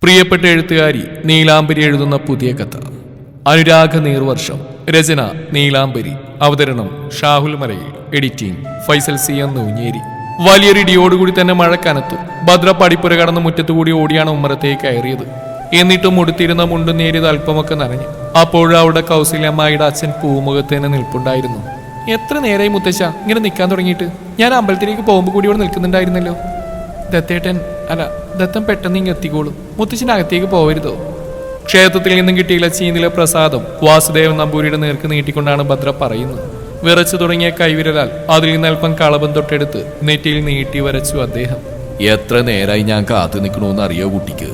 പ്രിയപ്പെട്ട എഴുത്തുകാരി നീലാംബരി എഴുതുന്ന പുതിയ കഥ. അനുരാഗ നീർവർഷം. രചന നീലാംബരി. അവതരണം ഷാഹുൽ മലയിൽ. Editing Faisal C M Nooncheri. വലിയൊരു ഇടിയോടുകൂടി തന്നെ മഴ കനത്തു. ഭദ്ര പടിപ്പുര കടന്ന് മുറ്റത്തുകൂടി ഓടിയാണ് ഉമ്മറത്തേക്ക് കയറിയത്. എന്നിട്ടും മുടുത്തിരുന്ന മുണ്ടും നേരിയത് അല്പമൊക്കെ നനഞ്ഞു. അപ്പോഴും അവിടെ കൗസല്യമ്മയുടെ അച്ഛൻ പൂമുഖത്ത് തന്നെ നിൽപ്പുണ്ടായിരുന്നു. എത്ര നേരമായി മുത്തശ്ശ ഇങ്ങനെ നിൽക്കാൻ തുടങ്ങിയിട്ട്? ഞാൻ അമ്പലത്തിലേക്ക് പോകുമ്പോൾ കൂടി ഇവിടെ നിൽക്കുന്നുണ്ടായിരുന്നല്ലോ. ദത്തേട്ടൻ അല്ല, ദത്തൻ പെട്ടെന്ന് ഇങ്ങ് എത്തിക്കോളും. മുത്തച്ഛനകത്തേക്ക് പോവരുതോ? ക്ഷേത്രത്തിൽ നിന്നും കിട്ടിയില്ല ചീനിലെ പ്രസാദം വാസുദേവൻ നമ്പൂരിയുടെ നേർക്ക് നീട്ടിക്കൊണ്ടാണ് ഭദ്ര പറയുന്നത്. വിറച്ചു തുടങ്ങിയ കൈവിരലാൽ അതിൽ നിന്ന് അല്പം കളഭം തൊട്ടെടുത്ത് നെറ്റിയിൽ നീട്ടി വരച്ചു അദ്ദേഹം. എത്ര നേരമായി ഞാൻ കാത്തു നിൽക്കണമെന്ന് അറിയോ കുട്ടിക്ക്?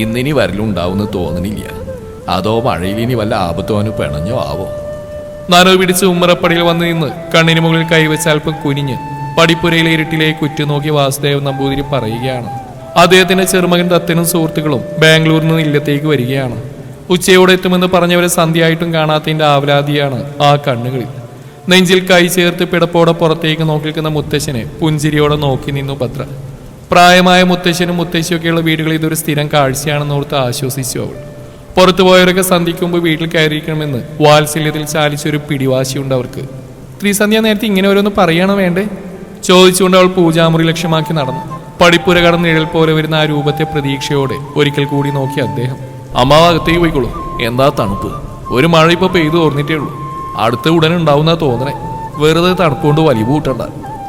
ഇന്നിനി വരലുണ്ടാവുമെന്ന് തോന്നണില്ല. അതോ മഴയിൽ ഇനി വല്ല ആപത്തോന് പിണഞ്ഞോ ആവോ? നനവ് പിടിച്ച് ഉമ്മറപ്പടിയിൽ വന്നു നിന്ന് കണ്ണിന് മുകളിൽ കൈവച്ച് അല്പം കുനിഞ്ഞ് പടിപ്പുരയിലെ ഇരുട്ടിലേക്ക് ഉറ്റുനോക്കി വാസുദേവൻ നമ്പൂതിരി പറയുകയാണ്. അദ്ദേഹത്തിന്റെ ചെറുമകൻ ദത്തനും സുഹൃത്തുക്കളും ബാംഗ്ലൂരിൽ നിന്ന് ഇല്ലത്തേക്ക് വരികയാണ്. ഉച്ചയോടെ എത്തുമെന്ന് പറഞ്ഞവരെ സന്ധ്യയായിട്ടും കാണാത്തതിന്റെ ആവലാതിയാണ് ആ കണ്ണുകളിൽ. നെഞ്ചിൽ കൈ ചേർത്ത് പിടപ്പോടെ പുറത്തേക്ക് നോക്കിക്കുന്ന മുത്തശ്ശനെ പുഞ്ചിരിയോടെ നോക്കി നിന്നു ഭദ്ര. പ്രായമായ മുത്തശ്ശനും മുത്തശ്ശിയൊക്കെയുള്ള വീടുകളിൽ ഇതൊരു സ്ഥിരം കാഴ്ചയാണെന്ന് ഓർത്ത് ആശ്വസിച്ചു അവൾ. പുറത്തുപോയവരൊക്കെ സന്ധിക്കുമ്പ് വീട്ടിൽ കയറിയിരിക്കണമെന്ന് വാത്സല്യത്തിൽ ചാലിച്ചൊരു പിടിവാശിയുണ്ട് അവർക്ക്. ത്രിസന്ധ്യ നേരത്തെ ഇങ്ങനെ ഓരോന്ന് പറയണോ വേണ്ടേ ചോദിച്ചുകൊണ്ട് അവൾ പൂജാമുറി ലക്ഷ്യമാക്കി നടന്നു. പടിപ്പുര കടന്ന് നിഴൽ പോലെ വരുന്ന ആ രൂപത്തെ പ്രതീക്ഷയോടെ ഒരിക്കൽ കൂടി നോക്കി അദ്ദേഹം. അമ്മാവ് അകത്തേക്ക് പോയിക്കോളൂ. എന്താ തണുപ്പ്? ഒരു മഴ ഇപ്പൊ പെയ്തു ഓർന്നിട്ടേ ഉള്ളൂ. അടുത്ത ഉടനെ ഉണ്ടാവുന്ന തോന്നണേ. വെറുതെ തണുപ്പുകൊണ്ട് വലിവ് കൂട്ടണ്ട.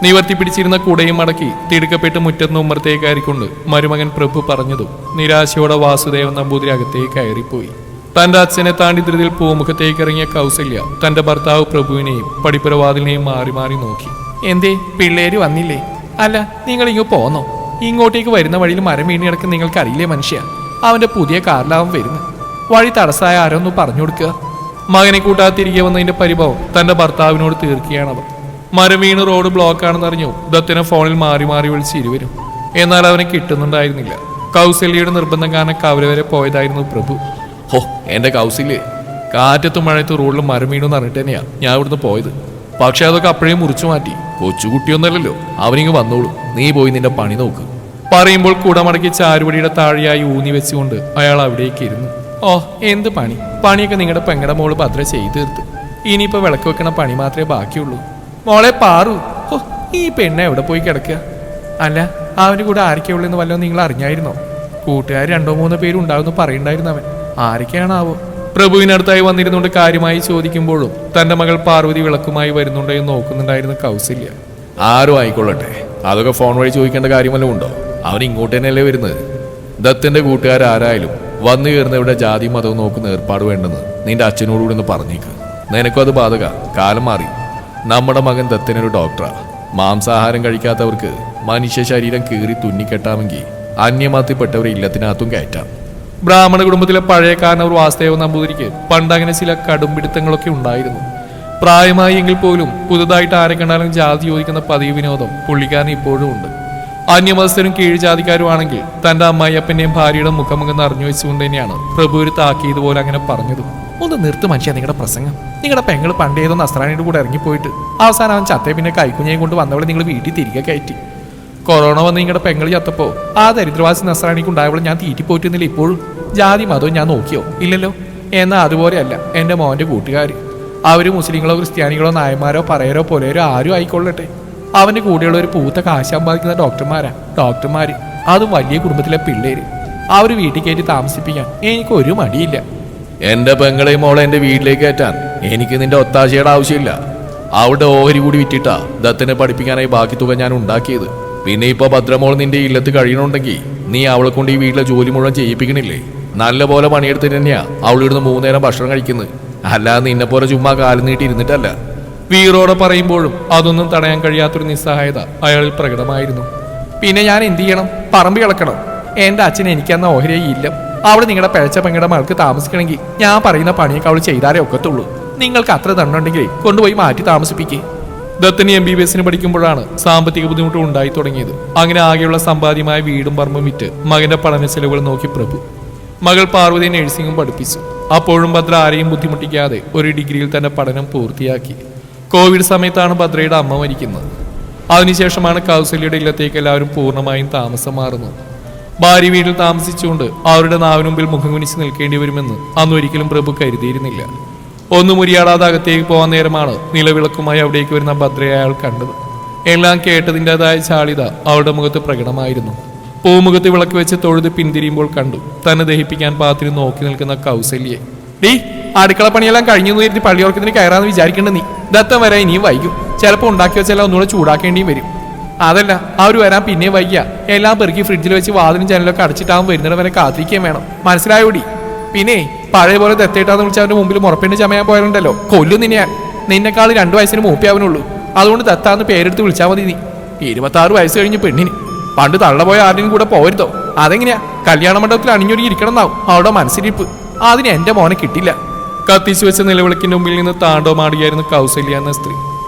നിവർത്തി പിടിച്ചിരുന്ന കുടയും മടക്കി തിടുക്കപ്പെട്ട് മുറ്റത്ത് ഉമ്മറത്തേക്ക് കയറിക്കൊണ്ട് മരുമകൻ പ്രഭു പറഞ്ഞതും നിരാശയോടെ വാസുദേവൻ നമ്പൂതിരി അകത്തേക്ക് കയറിപ്പോയി. തന്റെ അച്ഛനെ താണ്ടി ധൃതിയിൽ പൂമുഖത്തേക്ക് ഇറങ്ങിയ കൗസല്യ തന്റെ ഭർത്താവ് പ്രഭുവിനെയും പടിപ്പുരവാതിലിനെയും മാറി മാറി നോക്കി. എന്തേ പിള്ളേര് വന്നില്ലേ? അല്ല, നിങ്ങൾ ഇങ്ങ് പോന്നോ? ഇങ്ങോട്ടേക്ക് വരുന്ന വഴിയിൽ മരം വീണ് കിടക്കുന്ന നിങ്ങൾക്ക് അറിയില്ലേ മനുഷ്യ? അവന്റെ പുതിയ കാറിലാവും വരുന്നു. വഴി തടസ്സമായ ആരോ ഒന്ന് പറഞ്ഞു കൊടുക്കുക. മകനെ കൂട്ടാതെ തിരികെ വന്നതിന്റെ പരിഭവം തന്റെ ഭർത്താവിനോട് തീർക്കുകയാണവർ. മരം വീണ് റോഡ് ബ്ലോക്കാണെന്ന് അറിഞ്ഞു ദത്തിനെ ഫോണിൽ മാറി മാറി വിളിച്ച് ഇരുവരും. എന്നാൽ അവനെ കിട്ടുന്നുണ്ടായിരുന്നില്ല. കൗസല്യയുടെ നിർബന്ധം കാരണം കവല വരെ പോയതായിരുന്നു പ്രഭു. ഹോ, എന്റെ കൗസല്യേ, കാറ്റത്തും മഴയത്തും റോഡിൽ മരം വീണെന്ന് പറഞ്ഞിട്ട് തന്നെയാ ഞാൻ ഇവിടുന്ന് പോയത്. പക്ഷെ അതൊക്കെ അപ്പോഴേ മുറിച്ചു മാറ്റി. കൊച്ചുകുട്ടിയൊന്നല്ലല്ലോ, അവനിങ്ങ് വന്നോളൂ. നീ പോയി നിന്റെ പണി നോക്ക്. പറയുമ്പോൾ കുടമടക്കി ചാരുപടിയുടെ താഴെയായി ഊന്നി വെച്ചുകൊണ്ട് അയാൾ അവിടേക്ക് ഇരുന്നു. ഓ, എന്ത് പണി! പണിയൊക്കെ നിങ്ങളുടെ പെങ്ങടെ മോള് ഭദ്ര ചെയ്തു തീർത്തു. ഇനിയിപ്പോ വിളക്ക് വെക്കണ പണി മാത്രമേ ബാക്കിയുള്ളൂ. മോളെ പാറു, ഓ ഈ പെണ്ണ എവിടെ പോയി കിടക്കുക? അല്ല, അവന്റെ കൂടെ ആരൊക്കെയുള്ളെന്ന് വല്ലതും നിങ്ങൾ അറിഞ്ഞായിരുന്നോ? കൂട്ടുകാർ 2-3 പേരുണ്ടാവുമെന്ന് പറയുണ്ടായിരുന്നു അവൻ. ആരൊക്കെയാണാവോ? പ്രഭുവിനടുത്തായി വന്നിരുന്നുകൊണ്ട് കാര്യമായി ചോദിക്കുമ്പോഴും തന്റെ മകൾ പാർവതി വിളക്കുമായി വരുന്നുണ്ടോ എന്ന് നോക്കുന്നുണ്ടായിരുന്നു കൗസല്യ. ആരും ആയിക്കൊള്ളട്ടെ, അതൊക്കെ ഫോൺ വഴി ചോദിക്കേണ്ട കാര്യമല്ലോ ഉണ്ടോ? അവൻ ഇങ്ങോട്ട് തന്നെയല്ലേ വരുന്നത്. ദത്തിന്റെ കൂട്ടുകാരാരായാലും വന്നു കയറുന്നവിടെ ജാതി മതവും നോക്കുന്ന ഏർപ്പാട് വേണ്ടെന്ന് നിന്റെ അച്ഛനോടുകൂടി ഒന്ന് പറഞ്ഞേക്ക്. നിനക്കും അത് ബാധക. കാലം മാറി. നമ്മുടെ മകൻ ദത്തിനൊരു ഡോക്ടറാ. മാംസാഹാരം കഴിക്കാത്തവർക്ക് മനുഷ്യ ശരീരം കീറി തുന്നിക്കെട്ടാമെങ്കിൽ അന്യമതത്തിൽപ്പെട്ടവരെ ഇല്ലത്തിനകത്തും കയറ്റാം. ബ്രാഹ്മണ കുടുംബത്തിലെ പഴയ കാരണവർ വാസുദേവ നമ്പൂതിരിക്ക് പണ്ടങ്ങനെ ചില കടുംപിടുത്തങ്ങളൊക്കെ ഉണ്ടായിരുന്നു. പ്രായമായി എങ്കിൽ പോലും പുതുതായിട്ട് ആരെ കണ്ടാലും ജാതി ചോദിക്കുന്ന പതിവ് വിനോദം പുള്ളിക്കാരൻ ഇപ്പോഴും ഉണ്ട്. അന്യമതസ്ഥരും കീഴ്ജാതിക്കാരും ആണെങ്കിൽ തന്റെ അമ്മായിയപ്പന്റെയും ഭാര്യയുടെ മുഖമുഖം നിറഞ്ഞു വെച്ചുകൊണ്ട് തന്നെയാണ് പ്രഭു ഒരു താക്കിയതുപോലെ അങ്ങനെ പറഞ്ഞത്. ഒന്ന് നിർത്ത് മനുഷ്യ നിങ്ങളുടെ പ്രസംഗം. നിങ്ങളുടെ പെങ്ങൾ പണ്ടേതോ നസ്രാണിയുടെ കൂടെ ഇറങ്ങിപ്പോയിട്ട് അവസാനം അവൻ ചത്തേ പിന്നെ കൈക്കുഞ്ഞയും കൊണ്ട് വന്നവളെ നിങ്ങൾ വീട്ടിൽ തിരികെ കയറ്റി. കൊറോണ വന്ന് നിങ്ങളുടെ പെങ്ങൾ ചത്തപ്പോ ആ ദരിദ്രവാസി നസ്രാണിക്ക് ഉണ്ടായപ്പോൾ ഞാൻ തീറ്റിപ്പോറ്റുന്നില്ല. ഇപ്പോഴും ജാതി മതവും ഞാൻ നോക്കിയോ? ഇല്ലല്ലോ. എന്നാൽ അതുപോലെയല്ല എൻ്റെ മോന്റെ കൂട്ടുകാർ. അവര് മുസ്ലിങ്ങളോ ക്രിസ്ത്യാനികളോ നായന്മാരോ പറയരോ പോലെയോ ആരും ആയിക്കൊള്ളട്ടെ. അവന്റെ കൂടെയുള്ള ഒരു പൂത്ത കാശ് സമ്പാദിക്കുന്ന ഡോക്ടർമാര്, അതും വലിയ കുടുംബത്തിലെ പിള്ളേര്. അവര് വീട്ടിൽ കയറ്റി താമസിപ്പിക്കാൻ എനിക്ക് ഒരു മടിയില്ല. എന്റെ പെങ്ങളെയും മോളെ എന്റെ വീട്ടിലേക്ക് കയറ്റാൻ എനിക്ക് നിന്റെ ഒത്താശയുടെ ആവശ്യമില്ല. അവിടെ ഓഹരി കൂടി വിറ്റിട്ടാ ദത്തിനെ പഠിപ്പിക്കാനായി ബാക്കി തുക ഞാൻ ഉണ്ടാക്കിയത്. പിന്നെ ഇപ്പൊ ഭദ്രമോൾ നിന്റെ ഇല്ലത്ത് കഴിയണുണ്ടെങ്കിൽ നീ അവളെ കൊണ്ട് ഈ വീട്ടിലെ ജോലി മുഴുവൻ ചെയ്യിപ്പിക്കണില്ലേ? നല്ല പോലെ പണിയെടുത്തിട്ട് തന്നെയാ അവളിടുന്ന് 3 നേരം ഭക്ഷണം കഴിക്കുന്നത്. അല്ലാതെ നിന്നെ പോലെ ചുമ്മാ കാലം നീട്ടി ഇരുന്നിട്ടല്ല. വീറോടെ പറയുമ്പോഴും അതൊന്നും തടയാൻ കഴിയാത്തൊരു നിസ്സഹായത അയാളിൽ പ്രകടമായിരുന്നു. പിന്നെ ഞാൻ എന്ത് ചെയ്യണം? പറമ്പ് കിളക്കണം. എന്റെ അച്ഛൻ എനിക്കന്ന ഓഹരി ഇല്ല. അവിടെ നിങ്ങളുടെ പിഴച്ച പെങ്ങളുടെ മകൾക്ക് താമസിക്കണമെങ്കിൽ ഞാൻ പറയുന്ന പണിയൊക്കെ അവൾ ചെയ്താലേ ഒക്കത്തുള്ളൂ. നിങ്ങൾക്ക് അത്ര തണ്ണുണ്ടെങ്കിൽ കൊണ്ടുപോയി മാറ്റി താമസിപ്പിക്കേ. ദത്തിന് MBBS പഠിക്കുമ്പോഴാണ് സാമ്പത്തിക ബുദ്ധിമുട്ട് ഉണ്ടായി തുടങ്ങിയത്. അങ്ങനെ ആകെയുള്ള സമ്പാദ്യമായ വീടും പറമ്പും വിറ്റ് മകന്റെ പഠന ചെലവുകൾ നോക്കി പ്രഭു. മകൾ പാർവതി നഴ്സിംഗും പഠിപ്പിച്ചു. അപ്പോഴും ഭദ്ര ആരെയും ബുദ്ധിമുട്ടിക്കാതെ ഒരു ഡിഗ്രിയിൽ തന്നെ പഠനം പൂർത്തിയാക്കി. കോവിഡ് സമയത്താണ് ഭദ്രയുടെ അമ്മ മരിക്കുന്നത്. അതിനുശേഷമാണ് കൗസല്യയുടെ ഇല്ലത്തേക്ക് എല്ലാവരും പൂർണ്ണമായും താമസം മാറുന്നത്. ഭാര്യ വീട്ടിൽ താമസിച്ചുകൊണ്ട് അവരുടെ നാവിന് മുമ്പിൽ മുഖം കുനിച്ച് നിൽക്കേണ്ടി വരുമെന്ന് അന്നൊരിക്കലും പ്രഭു കരുതിയിരുന്നില്ല. ഒന്നും മുരിയാടാതെ അകത്തേക്ക് പോകാൻ നേരമാണ് നിലവിളക്കുമായി അവിടേക്ക് വരുന്ന ഭദ്രയെ അയാൾ കണ്ടത്. എല്ലാം കേട്ടതിൻ്റെതായ ചാളിത അവളുടെ മുഖത്ത് പ്രകടമായിരുന്നു. പൂമുഖത്ത് വിളക്ക് വെച്ച് തൊഴുത് പിന്തിരിയുമ്പോൾ കണ്ടു തന്നെ ദഹിപ്പിക്കാൻ പാത്തിന് നോക്കി നിൽക്കുന്ന കൗസല്യെ. ഡീ, അടുക്കള പണിയെല്ലാം കഴിഞ്ഞു കരുതി പള്ളിയോർക്കത്തിന് കയറാന്ന് വിചാരിക്കേണ്ട നീ. ദത്തം വരാൻ ഇനിയും വൈകും. ചിലപ്പോൾ ഉണ്ടാക്കി വെച്ചെല്ലാം ഒന്നുകൂടെ ചൂടാക്കേണ്ടിയും വരും. അതല്ല, അവർ വരാൻ പിന്നെ വയ്യ. എല്ലാം പെറുക്കി ഫ്രിഡ്ജിൽ വെച്ച് വാതിലും ജനലൊക്കെ അടച്ചിട്ടാവും വരുന്നിടം വരെ കാത്തിരിക്കുകയും വേണം. മനസ്സിലായോടി? പിന്നെ പഴയ പോലെ ദത്തേട്ടാന്ന് വിളിച്ച് അവന്റെ മുമ്പിൽ മുറപ്പിന്റെ ചമയാൻ പോയാലുണ്ടല്ലോ, കൊല്ലും നിന്നെക്കാൾ 2 വയസ്സിന് മൂപ്പിയാവനുള്ളൂ. അതുകൊണ്ട് ദത്താന്ന് പേരെടുത്ത് വിളിച്ചാൽ മതി. നീ 26 വയസ്സ് കഴിഞ്ഞ് പെണ്ണിന്. പണ്ട് തള്ളപോയ ആരുടെയും കൂടെ പോരുതോ? അതെങ്ങനെയാ? കല്യാണ മണ്ഡപത്തിൽ അണിഞ്ഞൊരുങ്ങി ഇരിക്കണം എന്നാവും അവളുടെ മനസ്സിലിരിപ്പ്. അതിന് എന്റെ മോനെ കിട്ടില്ല. കത്തിച്ചു വെച്ച നിലവിളക്കിന്റെ മുമ്പിൽ നിന്ന് താണ്ഡവമാടുകയായിരുന്നു കൗസല്യ എന്ന സ്ത്രീ.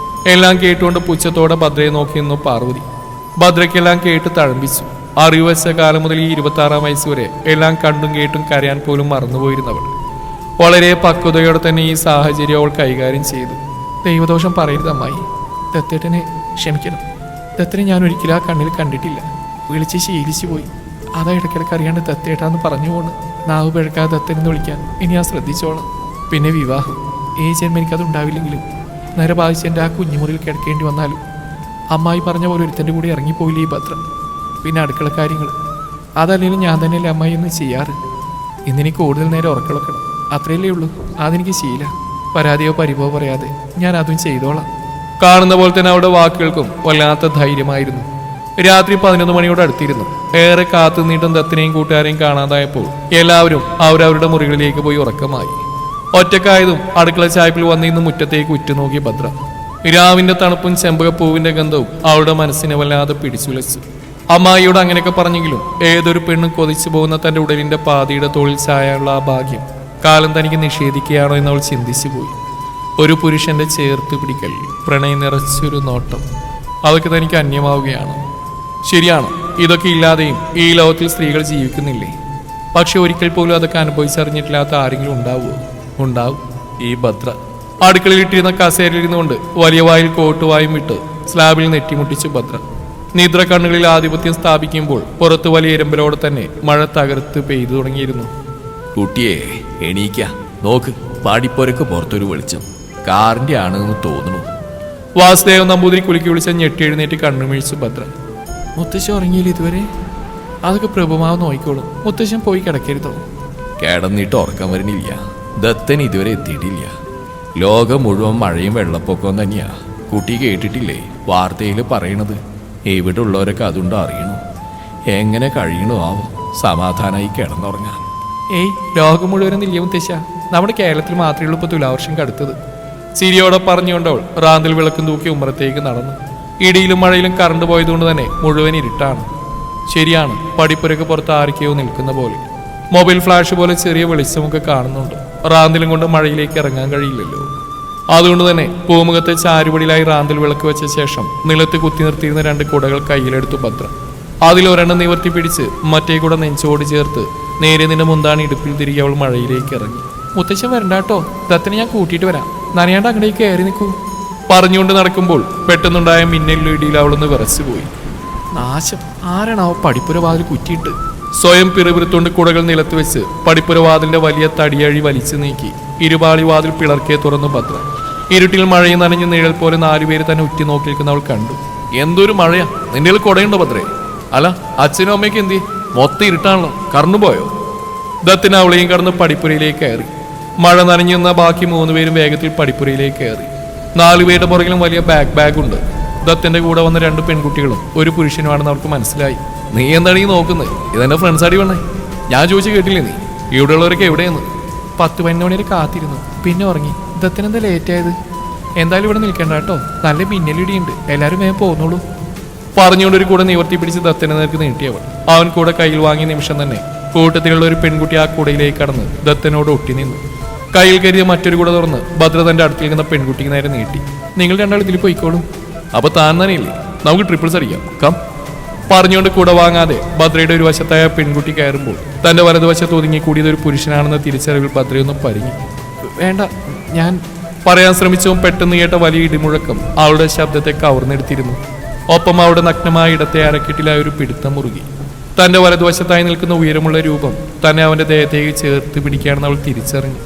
എല്ലാം കേട്ടുകൊണ്ട് പുച്ഛത്തോടെ ഭദ്രയെ നോക്കി നിന്നു പാർവതി. ഭദ്രയ്ക്കെല്ലാം കേട്ട് തഴമ്പിച്ചു. 6 വയസ്സ കാലം മുതൽ ഈ 26 വയസ്സ് വരെ എല്ലാം കണ്ടും കേട്ടും കരയാൻ പോലും മറന്നുപോയിരുന്നവൾ വളരെ പക്വതയോടെ തന്നെ ഈ സാഹചര്യം അവൾ കൈകാര്യം ചെയ്തു. ദൈവദോഷം പറയരുത് അമ്മായി. ദത്തേട്ടനെ ക്ഷമിക്കണം. ദത്തനെ ഞാൻ ഒരിക്കലും ആ കണ്ണിൽ കണ്ടിട്ടില്ല. വിളിച്ച് ശീലിച്ചു പോയി. അതാ ഇടയ്ക്കിടയ്ക്ക് അറിയാണ്ട് ദത്തേട്ടാന്ന് പറഞ്ഞു പോണ്. നാവ് പിഴക്കാതെ ദത്തനെന്ന് വിളിക്കാൻ ഇനി ഞാൻ ശ്രദ്ധിച്ചോളാം. പിന്നെ വിവാഹം ഈ ജന്മം എനിക്കത് ഉണ്ടാവില്ലെങ്കിലും നേരെ ബാധിച്ച് എൻ്റെ ആ കുഞ്ഞുമുറിയിൽ കിടക്കേണ്ടി വന്നാലും അമ്മായി പറഞ്ഞ പോലെ ഒരുത്തൻ്റെ കൂടെ ഇറങ്ങിപ്പോയില്ലേ ഈ ഭദ്ര. പിന്നെ അടുക്കള കാര്യങ്ങൾ അതല്ലെങ്കിലും ഞാൻ തന്നെയല്ലേ അമ്മായി എന്ന് ചെയ്യാറ്. ഇന്നെനിക്ക് കൂടുതൽ നേരം ഉറക്കളക്കണം. അത്രയല്ലേ ഉള്ളൂ. അതെനിക്ക് ശീല. പരാതിയോ പരിഭവോ പറയാതെ ഞാൻ അതും ചെയ്തോളാം. കാണുന്ന പോലെ തന്നെ അവരുടെ വാക്കുകൾക്കും വല്ലാത്ത ധൈര്യമായിരുന്നു. രാത്രി 11 മണിയോട് അടുത്തിരുന്നു. ഏറെ കാത്തു നീട്ടും ദത്തിനെയും കൂട്ടുകാരെയും കാണാതായപ്പോൾ എല്ലാവരും അവരവരുടെ മുറികളിലേക്ക് പോയി ഉറക്കമായി. ഒറ്റക്കായതും അടുക്കള ചായ്പിൽ വന്നിന്ന് മുറ്റത്തേക്ക് ഉറ്റുനോക്കി ഭദ്ര. രാവിന്റെ തണുപ്പും ചെമ്പകപ്പൂവിന്റെ ഗന്ധവും അവളുടെ മനസ്സിനെ വല്ലാതെ പിടിച്ചുലച്ചു. അമ്മായിയോട് അങ്ങനെയൊക്കെ പറഞ്ഞെങ്കിലും ഏതൊരു പെണ്ണും കൊതിച്ചു പോകുന്ന തന്റെ ഉടലിന്റെ പാതിയുടെ തോളിൽ ചായാനുള്ള ആ ഭാഗ്യം കാലം തനിക്ക് നിഷേധിക്കുകയാണോ എന്ന് അവൾ ചിന്തിച്ചു പോയി. ഒരു പുരുഷന്റെ ചേർത്ത് പിടിക്കൽ, പ്രണയം നിറച്ചൊരു നോട്ടം, അതൊക്കെ തനിക്ക് അന്യമാവുകയാണ്. ശരിയാണ്, ഇതൊക്കെ ഇല്ലാതെയും ഈ ലോകത്തിൽ സ്ത്രീകൾ ജീവിക്കുന്നില്ലേ? പക്ഷെ ഒരിക്കൽ പോലും അതൊക്കെ അനുഭവിച്ചറിഞ്ഞിട്ടില്ലാത്ത ആരെങ്കിലും ഉണ്ടാവുമോ? ഉണ്ടാവും. ഈ ഭദ്ര അടുക്കളയിൽ ഇട്ടിരുന്ന കസേരയിൽ ഇരുന്നുകൊണ്ട് വലിയ വായിൽ കോട്ടുവായും വിട്ട് സ്ലാബിൽ നെറ്റിമുട്ടിച്ചു ഭദ്ര. നിദ്ര കണ്ണുകളിൽ ആധിപത്യം സ്ഥാപിക്കുമ്പോൾ പുറത്ത് വലിയ ഇരമ്പലോടെ തന്നെ മഴ തകർത്ത് പെയ്തു തുടങ്ങിയിരുന്നു. കുട്ടിയെ എണീക്ക, നോക്ക്, പാടിപ്പോരക്ക് പുറത്തൊരു വെളിച്ചം. കാറിന്റെ ആണെന്ന് തോന്നുന്നു. വാസുദേവൻ നമ്പൂതിരി കുലുക്കി വിളിച്ച ഞെട്ടി എഴുന്നേറ്റ് കണ്ണുമിഴിച്ചു ഭദ്ര. മുത്തശ്ശൻ ഉറങ്ങിയില്ല ഇതുവരെ? അതൊക്കെ പ്രഭുമാവ് നോക്കിക്കോളും. മുത്തശ്ശൻ പോയി കിടക്കരുതോ? കിടന്നിട്ട് ഉറക്കം വരുന്നില്ല. ദത്തൻ ഇതുവരെ എത്തിയിട്ടില്ല. ലോകം മുഴുവൻ മഴയും വെള്ളപ്പൊക്കവും തന്നെയാ. കുട്ടി കേട്ടിട്ടില്ലേ വാർത്തയിൽ പറയണത്? ഇവിടെ ഉള്ളവരൊക്കെ അതുണ്ടോ അറിയണു. എങ്ങനെ കഴിയണോ ആവും സമാധാനമായി കിടന്നുറങ്ങാൻ. ഏയ്, ലോകം മുഴുവനും ഇല്ല മുത്തശ്ശ. നമ്മുടെ കേരളത്തിൽ മാത്രമേ ഉള്ളൂ ഇപ്പോൾ തുലാവർഷം കടുത്തത്. ചിരിയോടെ പറഞ്ഞുകൊണ്ടവൾ റാന്തൽ വിളക്കും തൂക്കി ഉമ്മറത്തേക്ക് നടന്നു. ഇടിയിലും മഴയിലും കറണ്ട് പോയതുകൊണ്ട് തന്നെ മുഴുവൻ ഇരുട്ടാണ്. ശരിയാണ്, പടിപ്പുരക്ക് പുറത്ത് ആരൊക്കെയോ നിൽക്കുന്ന പോലെ. മൊബൈൽ ഫ്ലാഷ് പോലെ ചെറിയ വെളിച്ചമൊക്കെ കാണുന്നുണ്ട്. റാന്തലും കൊണ്ട് മഴയിലേക്ക് ഇറങ്ങാൻ കഴിയില്ലല്ലോ. അതുകൊണ്ട് തന്നെ പൂമുഖത്തെ ചാരുപടിയിലായി റാന്തൽ വിളക്ക് വെച്ച ശേഷം നിലത്ത് കുത്തി നിർത്തിയിരുന്ന 2 കുടകൾ കയ്യിലെടുത്തു ഭദ്ര. അതിലൊരെണ്ണം നിവർത്തി പിടിച്ച് മറ്റേ കൂടെ നെഞ്ചോട് ചേർത്ത് നേരെ നിന്റെ മുന്താണി ഇടുപ്പിൽ തിരികെ അവൾ മഴയിലേക്ക് ഇറങ്ങി. മുത്തശ്ശൻ വരണ്ടാട്ടോ, ദത്തിനെ ഞാൻ കൂട്ടിയിട്ട് വരാം. നനയാണ്ട് അങ്ങടേക്ക് കയറി നിൽക്കൂ. പറഞ്ഞുകൊണ്ട് നടക്കുമ്പോൾ പെട്ടെന്നുണ്ടായ മിന്നലിലും ഇടിയിൽ അവളൊന്ന് വിറച്ചുപോയി. നാശം, ആരാണാവോ പടിപ്പുര വാതിൽ കുറ്റിയിട്ട്? സ്വയം പിറുപിറുത്തോണ്ട് കുടകൾ നിലത്ത് വെച്ച് പടിപ്പുര വാതിലിന്റെ വലിയ തടിയഴി വലിച്ചു നീക്കി ഇരുപാളി വാതിൽ പിളർക്കെ തുറന്നു ഭദ്ര. ഇരുട്ടിൽ മഴയും നനഞ്ഞ് നിഴൽ പോലെ 4 പേര് തന്നെ ഉറ്റി നോക്കി നിൽക്കുന്ന അവൾ കണ്ടു. എന്തൊരു മഴയാ! നിന്റെ കുടയുണ്ടോ ഭദ്രേ? അല്ല, അച്ഛനും അമ്മയ്ക്ക് എന്തി? മൊത്തം ഇരുട്ടാണല്ലോ, കറന്നു പോയോ? ദത്തിന് അവളെയും കടന്ന് പടിപ്പുരയിലേക്ക് കയറി. മഴ നനഞ്ഞു നിന്ന ബാക്കി 3 പേരും വേഗത്തിൽ പടിപ്പുരയിലേക്ക് കയറി. 4 പേരുടെ പുറകിലും വലിയ ബാഗ് ഉണ്ട്. ദത്തിന്റെ കൂടെ വന്ന 2 പെൺകുട്ടികളും ഒരു പുരുഷനുമാണെന്ന് അവർക്ക് മനസ്സിലായി. നീ എന്താണ് ഈ നോക്കുന്നത്? ഇതെന്റെ ഫ്രണ്ട്സ് അടി വേണേ. ഞാൻ ചോദിച്ചു കേട്ടില്ലേ നീ? ഇവിടെയുള്ളവരൊക്കെ എവിടെയെന്ന്? 10-12 മണി വരെ കാത്തിരുന്നു, പിന്നെ ഉറങ്ങി. ദത്തിനെന്താ ലേറ്റ് ആയത്? എന്തായാലും ഇവിടെ നിൽക്കണ്ട കേട്ടോ, നല്ല മിന്നലിടിയുണ്ട്. എല്ലാവരും വേഗം പോകുന്നുള്ളൂ. പറഞ്ഞുകൊണ്ട് ഒരു കൂടെ നിവർത്തി പിടിച്ച് ദത്തിനെ നേർക്ക് നീട്ടിയവൾ. അവൻ കൂടെ കയ്യിൽ വാങ്ങിയ നിമിഷം തന്നെ കൂട്ടത്തിലുള്ള ഒരു പെൺകുട്ടി ആ കൂടയിലേക്ക് കടന്ന് ദത്തനോട് ഒട്ടി നിന്നു. കയ്യിൽ കരുതിയ മറ്റൊരു കൂടെ തുറന്ന് ഭദ്ര തന്റെ അടുത്തിരിക്കുന്ന പെൺകുട്ടിക്ക് നേരെ നീട്ടി. നിങ്ങൾ 2 ഇതിൽ പോയിക്കോളും. അപ്പൊ താൻ തന്നെയില്ലേ, നമുക്ക് ട്രിപ്പിൾസ് അടിക്കാം, കം. പറഞ്ഞുകൊണ്ട് കൂടെ വാങ്ങാതെ ഭദ്രയുടെ ഒരു വശത്തായ പെൺകുട്ടി കയറുമ്പോൾ തന്റെ വലതുവശത്ത് ഒതുങ്ങി കൂടിയത് ഒരു പുരുഷനാണെന്ന തിരിച്ചറിവിൽ ഭദ്രയൊന്നും പരിങ്ങി. വേണ്ട, ഞാൻ പറയാൻ ശ്രമിച്ചവും പെട്ടെന്ന് കേട്ട വലിയ ഇടിമുഴക്കം അവളുടെ ശബ്ദത്തെ കവർന്നെടുത്തിരുന്നു. ഒപ്പം അവിടെ നഗ്നമായ ഇടത്തെ അരക്കെട്ടിലായ ഒരു പിടുത്തം മുറുകി. തന്റെ വലതുവശത്തായി നിൽക്കുന്ന ഉയരമുള്ള രൂപം തന്നെ അവന്റെ ദേഹത്തേക്ക് ചേർത്ത് പിടിക്കുകയാണെന്ന് അവൾ തിരിച്ചറിഞ്ഞു.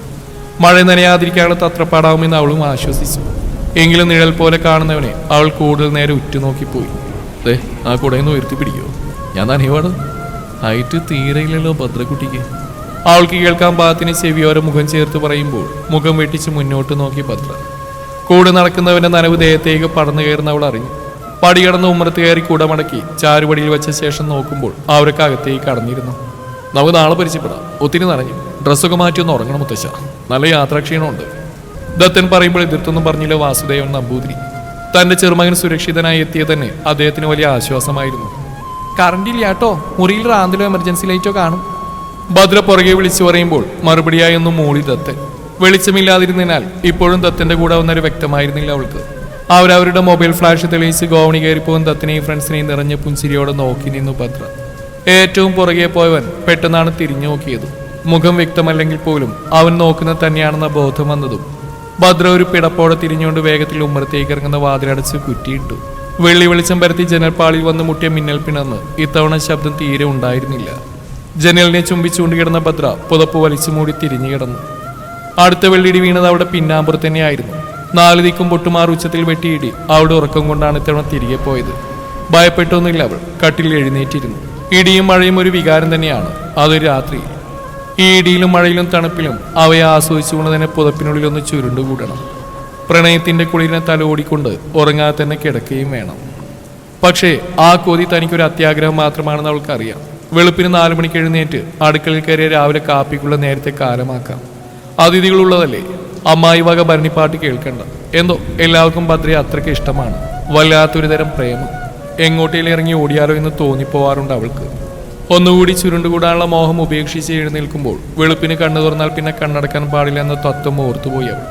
മഴ നനയാതിരിക്കാനുള്ള തത്രപ്പാടാവുമെന്ന് അവളും ആശ്വസിച്ചു. എങ്കിലും നിഴൽ പോലെ കാണുന്നവനെ അവൾ കൂടുതൽ നേരെ ഉറ്റുനോക്കിപ്പോയി. ആ കുടയെന്ന് ഉയർത്തി പിടിക്കോ, ഞാൻ നനയുവാണ്. ഹൈറ്റ് തീരെയില്ലല്ലോ ഭദ്രക്കുട്ടിക്ക്. അവൾക്ക് കേൾക്കാൻ പാകത്തിന് ചെവിയോരെ മുഖം ചേർത്ത് പറയുമ്പോൾ മുഖം വെട്ടിച്ച് മുന്നോട്ട് നോക്കി ഭദ്ര. കൂടെ നടക്കുന്നവന്റെ നനവ് ദേഹത്തേക്ക് പടന്നു കയറുന്ന അവൾ അറിഞ്ഞു. പടി കടന്ന് ഉമ്മറത്ത് കയറി കുടമടക്കി ചാരുപടിയിൽ വെച്ച ശേഷം നോക്കുമ്പോൾ അവരൊക്കെ അകത്തേക്ക് കടന്നിരുന്നു. നമുക്ക് നാളെ പരിചയപ്പെടാം, ഒത്തിരി നനഞ്ഞു. ഡ്രസ്സൊക്കെ മാറ്റി ഒന്ന് ഉറങ്ങണം മുത്തശ്ശ, നല്ല യാത്രാക്ഷീണമുണ്ട്. ദത്തൻ പറയുമ്പോൾ എതിർത്തൊന്നും പറഞ്ഞില്ല വാസുദേവൻ നമ്പൂതിരി. തന്റെ ചെറുമകൻ സുരക്ഷിതനായി എത്തിയത് തന്നെ അദ്ദേഹത്തിന് വലിയ ആശ്വാസമായിരുന്നു. കറണ്ടില്ലാട്ടോ, മുറിയിൽ റാന്തലോ എമർജൻസി ലൈറ്റോ കാണും. ഭദ്ര പുറകെ വിളിച്ചു പറയുമ്പോൾ മറുപടിയായി ഒന്നും മൂളി ദത്തൻ. വെളിച്ചമില്ലാതിരുന്നതിനാൽ ഇപ്പോഴും ദത്തന്റെ കൂടെ വന്നൊരു വ്യക്തമായിരുന്നില്ല അവൾക്ക്. അവരവരുടെ മൊബൈൽ ഫ്ലാഷ് തെളിയിച്ച് ഗോവണി കയറിപ്പോകും ദത്തനെയും ഫ്രണ്ട്സിനെയും നിറഞ്ഞ പുഞ്ചിരിയോടെ നോക്കി നിന്നു ഭദ്ര. ഏറ്റവും പുറകെ പോയവൻ പെട്ടെന്നാണ് തിരിഞ്ഞു നോക്കിയത്. മുഖം വ്യക്തമല്ലെങ്കിൽ പോലും അവൻ നോക്കുന്നത് തന്നെയാണെന്ന ബോധം വന്നതും ഭദ്ര ഒരു പിടപ്പോടെ തിരിഞ്ഞുകൊണ്ട് വേഗത്തിൽ ഉമ്മറത്തേക്ക് ഇറങ്ങുന്ന വാതിലടച്ച് കുറ്റിയിട്ടു. വെള്ളി വെളിച്ചം പരത്തി ജനൽപ്പാളിൽ വന്ന് മുട്ടിയ മിന്നൽ പിണർന്ന് ഇത്തവണ ശബ്ദം തീരെ ഉണ്ടായിരുന്നില്ല. ജനലിനെ ചുംബിച്ചുകൊണ്ട് കിടന്ന ഭദ്ര പുതപ്പ് വലിച്ചു മൂടി തിരിഞ്ഞു കിടന്നു. അടുത്ത വെള്ളിടി വീണത് അവളുടെ പിന്നാമ്പുറത്ത് തന്നെയായിരുന്നു. 4 ദിക്കും പൊട്ടുമാർ ഉച്ചത്തിൽ വെട്ടിയിടി അവളുടെ ഉറക്കം കൊണ്ടാണ് ഇത്തവണ തിരികെ പോയത്. ഭയപ്പെട്ടൊന്നുമില്ല, അവൾ കട്ടിൽ എഴുന്നേറ്റിരുന്നു. ഇടിയും മഴയും ഒരു വികാരം തന്നെയാണ്. അതൊരു രാത്രി ഈ ഇടിയിലും മഴയിലും തണുപ്പിലും അവയെ ആസ്വദിച്ചുകൊണ്ട് തന്നെ പുതപ്പിനുള്ളിലൊന്ന് ചുരുണ്ടുകൂടണം. പ്രണയത്തിന്റെ കുളിരിനെ തലോടിക്കൊണ്ട് ഉറങ്ങാതെ തന്നെ കിടക്കുകയും വേണം. പക്ഷേ ആ കൊതി തനിക്കൊരു അത്യാഗ്രഹം മാത്രമാണെന്ന് അവൾക്കറിയാം. വെളുപ്പിന് 4 മണിക്ക് എഴുന്നേറ്റ് അടുക്കളയിൽ കയറിയ രാവിലെ കാപ്പിക്കുള്ള നേരത്തെ കാലമാക്കാം. അതിഥികളുള്ളതല്ലേ, അമ്മായി വക ഭരണിപ്പാട്ട് കേൾക്കണ്ട. എന്തോ എല്ലാവർക്കും ഭദ്രയെ അത്രയ്ക്ക് ഇഷ്ടമാണ്. വല്ലാത്തൊരു തരം പ്രേമം. എങ്ങോട്ടേലും ഇറങ്ങി ഓടിയാലോ എന്ന് തോന്നിപ്പോവാറുണ്ട് അവൾക്ക്. ഒന്നുകൂടി ചുരുണ്ടുകൂടാനുള്ള മോഹം ഉപേക്ഷിച്ച് എഴുന്നേൽക്കുമ്പോൾ വെളുപ്പിന് കണ്ണു തുറന്നാൽ പിന്നെ കണ്ണടക്കാൻ പാടില്ല എന്ന തത്വം ഓർത്തുപോയി അവൾ.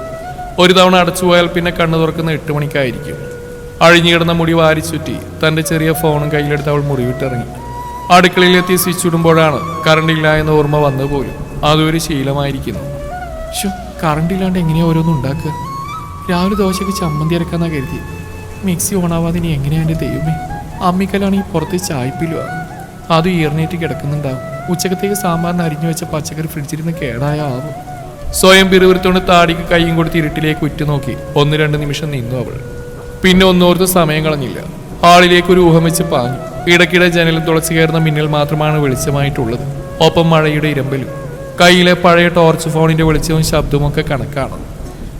ഒരു തവണ അടച്ചുപോയാൽ പിന്നെ കണ്ണു തുറക്കുന്ന 8 മണിക്കായിരിക്കും. അഴിഞ്ഞുകിടന്ന മുടി വാരി ചുറ്റി തന്റെ ചെറിയ ഫോണും കയ്യിലെടുത്ത് അവൾ മുറിവിട്ടിറങ്ങി. അടുക്കളയിലെത്തി സ്വിച്ച് ഇടുമ്പോഴാണ് കറണ്ട് ഇല്ല എന്ന ഓർമ്മ വന്നു പോലും. അതൊരു ശീലമായിരിക്കുന്നു. കറണ്ട് ഇല്ലാണ്ട് എങ്ങനെയാ ഓരോന്നും ഉണ്ടാക്കുക? രാവിലെ ദോശയ്ക്ക് ചമ്മന്തി അരക്കാന്നാ കരുതി. മിക്സി ഓണാവാതെ ഇനി എങ്ങനെയാ എൻ്റെ ദൈവമേ? അമ്മിക്കലാണെങ്കിൽ പുറത്ത് ചായ്പിലുവാ, അത് ഈർന്നേറ്റ് കിടക്കുന്നുണ്ടാവും. ഉച്ചക്കത്തേക്ക് സാമ്പാറിന് അരിഞ്ഞു വെച്ച പച്ചക്കറി ഫ്രിഡ്ജിലിരുന്ന് കേടായ ആവും. സ്വയം പിറുവിറുത്തോണ്ട് താടിക്ക് കൈയും കൊടുത്ത് ഇരുട്ടിലേക്ക് ഉറ്റുനോക്കി 1-2 നിമിഷം നിന്നു അവൾ. പിന്നെ ഒന്നോർത്ത് സമയം കളഞ്ഞില്ല. ഹാളിലേക്ക് ഒരു ഊഹം വെച്ച് പാഞ്ഞു. ഇടയ്ക്കിടെ ജനലും തുളച്ചു കയറുന്ന മിന്നൽ മാത്രമാണ് വെളിച്ചമായിട്ടുള്ളത്. ഒപ്പം മഴയുടെ ഇരമ്പലും. കയ്യിലെ പഴയ ടോർച്ച് ഫോണിന്റെ വെളിച്ചവും ശബ്ദവും ഒക്കെ കണക്കാണ്.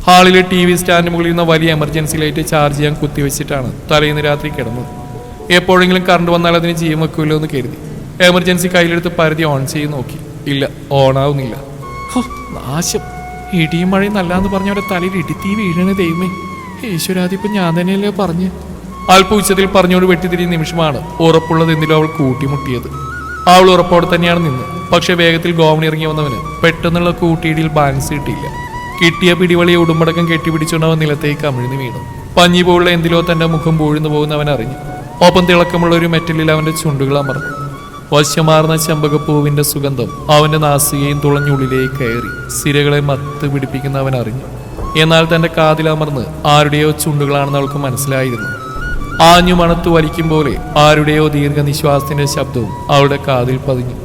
ഹാളിലെ TV സ്റ്റാൻഡ് മുകളിൽ നിന്ന് വലിയ എമർജൻസി ലൈറ്റ് ചാർജ് ചെയ്യാൻ കുത്തിവെച്ചിട്ടാണ് തലേന്ന് രാത്രി കിടന്നത്. എപ്പോഴെങ്കിലും കറണ്ട് വന്നാൽ അതിന് ജീവൻ വെക്കുമല്ലോ എന്ന് കരുതി എമർജൻസി കയ്യിലെടുത്ത് പരതി ഓൺ ചെയ്ത് നോക്കി. ഇല്ല, ഓണാവുന്നില്ല. നാശം! ഇടിയും മഴയും നല്ലാന്ന് പറഞ്ഞവരെ തലയിൽ ഇടിത്തീ വീഴണ ദൈവമേ. ഈശ്വരാധിപ്പം ഞാൻ തന്നെയല്ലേ പറഞ്ഞ്. അല്പ ഉച്ചത്തിൽ പറഞ്ഞോട് വെട്ടിത്തിരിയ നിമിഷമാണ് ഉറപ്പുള്ളത് എന്തിലും അവൾ കൂട്ടിമുട്ടിയത്. അവൾ ഉറപ്പോടെ തന്നെയാണ് നിന്ന്. പക്ഷെ വേഗത്തിൽ ഗോവണി ഇറങ്ങി വന്നവന് പെട്ടെന്നുള്ള കൂട്ടിയിടിയിൽ ബാലൻസ് കിട്ടിയില്ല. കിട്ടിയ പിടിവളിയെ ഉടുമ്പടക്കം കെട്ടിപ്പിടിച്ചുകൊണ്ട് അവൻ നിലത്തേക്ക് അമിഴ്ന്നു വീണു. പഞ്ഞി പോലുള്ള എന്തിലോ തന്റെ മുഖം പൂഴ്ന്നു പോകുന്നവൻ അറിഞ്ഞു. ഒപ്പം തിളക്കമുള്ള ഒരു മെറ്റലിൽ അവന്റെ ചുണ്ടുകൾ അമർന്നു. വശ്യമാർന്ന ചെമ്പകപ്പൂവിന്റെ സുഗന്ധം അവന്റെ നാസികയും തുളഞ്ഞുള്ളിലേക്ക് കയറി സിരകളെ മത്ത് പിടിപ്പിക്കുന്ന അവൻ അറിഞ്ഞു. എന്നാൽ തന്റെ കാതിലമർന്ന് ആരുടെയോ ചുണ്ടുകളാണെന്ന് അവൾക്ക് മനസ്സിലായിരുന്നു. ആഞ്ഞു മണത്തു വലിക്കും പോലെ ആരുടെയോ ദീർഘനിശ്വാസത്തിന്റെ ശബ്ദവും അവളുടെ കാതിൽ പതിഞ്ഞു.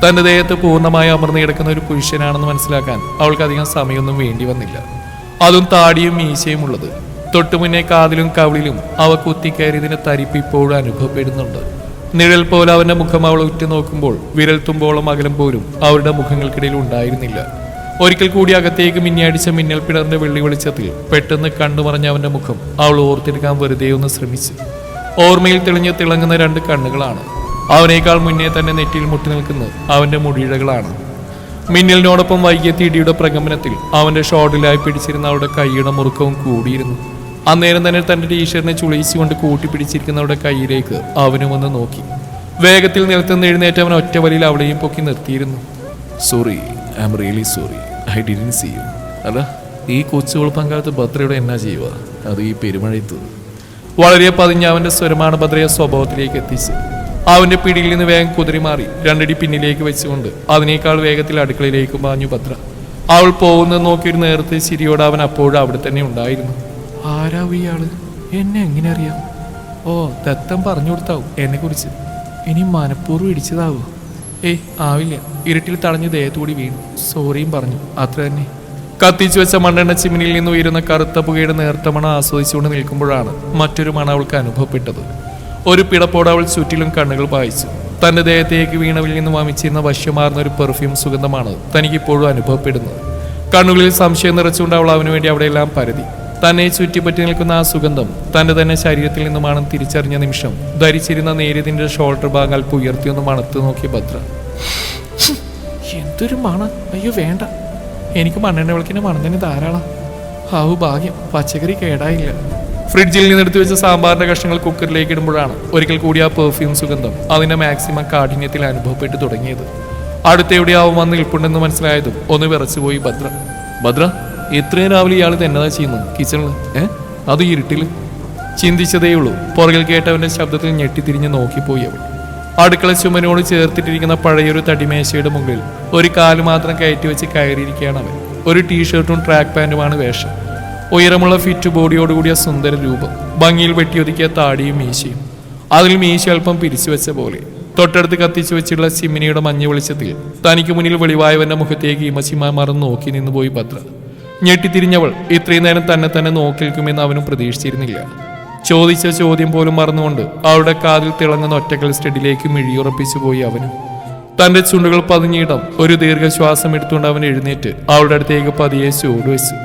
തന്റെ ദേഹത്ത് പൂർണ്ണമായി അമർന്നു കിടക്കുന്ന ഒരു പുരുഷനാണെന്ന് മനസ്സിലാക്കാൻ അവൾക്ക് അധികം സമയമൊന്നും വേണ്ടി വന്നില്ല. അതും താടിയും മീശയും ഉള്ളത്. തൊട്ടുമുന്നേ കാതിലും കവിളിലും അവ കുത്തിക്കയറിയതിന്റെ തരിപ്പ് ഇപ്പോഴും അനുഭവപ്പെടുന്നുണ്ട്. നിഴൽ പോലെ അവന്റെ മുഖം അവൾ ഉറ്റുനോക്കുമ്പോൾ വിരൽ തുമ്പോളം അകലം പോലും അവരുടെ മുഖങ്ങൾക്കിടയിൽ ഉണ്ടായിരുന്നില്ല. ഒരിക്കൽ കൂടി അകത്തേക്ക് മിന്നിയടിച്ച മിന്നൽ പിടറിന്റെ വെള്ളി വെളിച്ചത്തിൽ പെട്ടെന്ന് കണ്ണുമറഞ്ഞ അവന്റെ മുഖം അവൾ ഓർത്തെടുക്കാൻ വെറുതെ ഒന്ന് ശ്രമിച്ചു. ഓർമ്മയിൽ തെളിഞ്ഞ് തിളങ്ങുന്ന 2 കണ്ണുകളാണ്. അവനേക്കാൾ മുന്നേ തന്നെ നെറ്റിയിൽ മുട്ടി നിൽക്കുന്നത് അവന്റെ മുടിയിഴകളാണ്. മിന്നലിനോടൊപ്പം വൈകിയെത്തിയ ഇടിയുടെ പ്രകമ്പനത്തിൽ അവന്റെ ഷോർട്ടിലായി പിടിച്ചിരുന്ന അവളുടെ കൈയുടെ മുറുക്കവും കൂടിയിരുന്നു. അന്നേരം തന്നെ തന്റെ ടീഷർട്ടിനെ ചുളിയിച്ചുകൊണ്ട് കൂട്ടിപ്പിടിച്ചിരിക്കുന്നവരുടെ കൈയിലേക്ക് അവനും ഒന്ന് നോക്കി. വേഗത്തിൽ നിലത്തുനിന്ന് എഴുന്നേറ്റവൻ ഒറ്റ വലിയിൽ അവളെയും പൊക്കി നിർത്തിയിരുന്നു. Sorry, I am really sorry, I didn't see you. അല്ല, ഈ കൊച്ചുകൾ പങ്കാലത്ത് ഭദ്രയുടെ എന്നാ ചെയ്യുക, അത് ഈ പെരുമഴയത്ത്. വളരെ പതിഞ്ഞ അവന്റെ സ്വരമാണ് ഭദ്രയെ സ്വഭാവത്തിലേക്ക് എത്തിച്ച്. അവന്റെ പിടിയിൽ നിന്ന് വേഗം കുതിരി മാറി 2 അടി പിന്നിലേക്ക് വെച്ചുകൊണ്ട് അതിനേക്കാൾ വേഗത്തിൽ അടുക്കളയിലേക്ക് പാഞ്ഞു ഭദ്ര. അവൾ പോകുന്നത് നോക്കിയൊരു നേരത്തെ ചിരിയോട് അവൻ അപ്പോഴും അവിടെ തന്നെ ഉണ്ടായിരുന്നു. ആരാവും ഇയാള്? എന്നെ എങ്ങനെ അറിയാം? ഓ, ദത്തം പറഞ്ഞു കൊടുത്താവും എന്നെ കുറിച്ച്. ഇനി മനഃപൂർവ്വം ഇടിച്ചതാവോ? ഏയ് ആവില്ല. ഇരുട്ടിൽ തടഞ്ഞ് ദേഹത്തുകൂടി വീണു. സോറിയും പറഞ്ഞു, അത്ര തന്നെ. കത്തിച്ചു വെച്ച മണ്ണെണ്ണ ചിമ്മിനിയിൽ നിന്ന് ഉയരുന്ന കറുത്ത പുകയുടെ നേർത്ത മണം ആസ്വദിച്ചുകൊണ്ട് നിൽക്കുമ്പോഴാണ് മറ്റൊരു മണം അവൾക്ക് അനുഭവപ്പെട്ടത്. ഒരു പിടപ്പോടെ അവൾ ചുറ്റിലും കണ്ണുകൾ പായിച്ചു. തന്റെ ദേഹത്തേക്ക് വീണവിൽ നിന്ന് വമിച്ചിരുന്ന വശ്യമാർന്ന ഒരു പെർഫ്യൂം സുഗന്ധമാണ് തനിക്കിപ്പോഴും അനുഭവപ്പെടുന്നത്. കണ്ണുകളിൽ സംശയം നിറച്ചുകൊണ്ട് അവൾ അവന് വേണ്ടി അവിടെയെല്ലാം പരതി. തന്നെ ചുറ്റിപ്പറ്റി നിൽക്കുന്ന ആ സുഗന്ധം തന്റെ തന്നെ ശരീരത്തിൽ നിന്നുമാണെന്ന് തിരിച്ചറിഞ്ഞ നിമിഷം ധരിച്ചിരുന്ന നേരിയതിന്റെ ഷോൾഡർ ഭാഗം അല്പം ഉയർത്തിയൊന്ന് മണത്ത് നോക്കിയ ഭദ്ര. എന്തൊരു മണം! അയ്യോ വേണ്ട, എനിക്ക് മണ്ണെണ്ണ വിളക്കിന്റെ മണം തന്നെ ധാരാളം. ഹാവു ഭാഗ്യം, പച്ചക്കറി കേടായില്ല. ഫ്രിഡ്ജിൽ നിന്നെടുത്ത് വെച്ച സാമ്പാറിന്റെ കഷ്ണങ്ങൾ കുക്കറിലേക്ക് ഇടുമ്പോഴാണ് ഒരിക്കൽ കൂടി ആ പെർഫ്യൂം സുഗന്ധം അതിന്റെ മാക്സിമം കാഠിന്യത്തിൽ അനുഭവപ്പെട്ടു തുടങ്ങിയത്. അടുത്തെവിടെയാവും വന്ന് നിൽപ്പുണ്ടെന്ന് മനസ്സിലായതും ഒന്ന് വിറച്ചുപോയി ഭദ്ര. ഭദ്ര, ഇത്രയും രാവിലെ ഇയാൾ എന്നതാ ചെയ്യുന്നത് കിച്ചണിൽ? അത് ഇരുട്ടിൽ? ചിന്തിച്ചതേയുള്ളൂ. പുറകിൽ കേട്ടവന്റെ ശബ്ദത്തിൽ ഞെട്ടിത്തിരിഞ്ഞ് നോക്കിപ്പോയി അവൾ. അടുക്കള ചുമനോട് ചേർത്തിട്ടിരിക്കുന്ന പഴയൊരു തടിമേശയുടെ മുകളിൽ ഒരു കാല് മാത്രം കയറ്റി വെച്ച് കയറിയിരിക്കുകയാണ് അവൻ. ഒരു ടീഷർട്ടും ട്രാക്ക് പാൻറ്റുമാണ് വേഷം. ഉയരമുള്ള ഫിറ്റ് ബോഡിയോടുകൂടിയ സുന്ദര രൂപം, ഭംഗിയിൽ വെട്ടിയൊതുക്കിയ താടിയും മീശയും. അതിൽ മീശ അല്പം പിരിച്ചു വെച്ച പോലെ. തൊട്ടടുത്ത് കത്തിച്ചു വെച്ചുള്ള ചിമ്മിനിയുടെ മഞ്ഞ വെളിച്ചത്തിൽ തനിക്ക് മുന്നിൽ വെളിവായവന്റെ മുഖത്തേക്ക് ഇമച്ചിമാ മറന്ന് നോക്കി നിന്നുപോയി ഭദ്ര. ഞെട്ടിത്തിരിഞ്ഞവൾ ഇത്രയും നേരം തന്നെ നോക്കി നിൽക്കുമെന്ന് അവനും പ്രതീക്ഷിച്ചിരുന്നില്ല. ചോദിച്ച ചോദ്യം പോലും മറന്നുകൊണ്ട് അവളുടെ കാതിൽ തിളങ്ങുന്ന ഒറ്റക്കൽ സ്റ്റഡിലേക്ക് മിഴിയുറപ്പിച്ചു പോയി അവനും. തന്റെ ചുണ്ടുകൾ പതിഞ്ഞിടം ഒരു ദീർഘശ്വാസം എടുത്തുകൊണ്ട് അവൻ എഴുന്നേറ്റ് അവളുടെ അടുത്തേക്ക് പതിയെ ചൂട് വെച്ചു.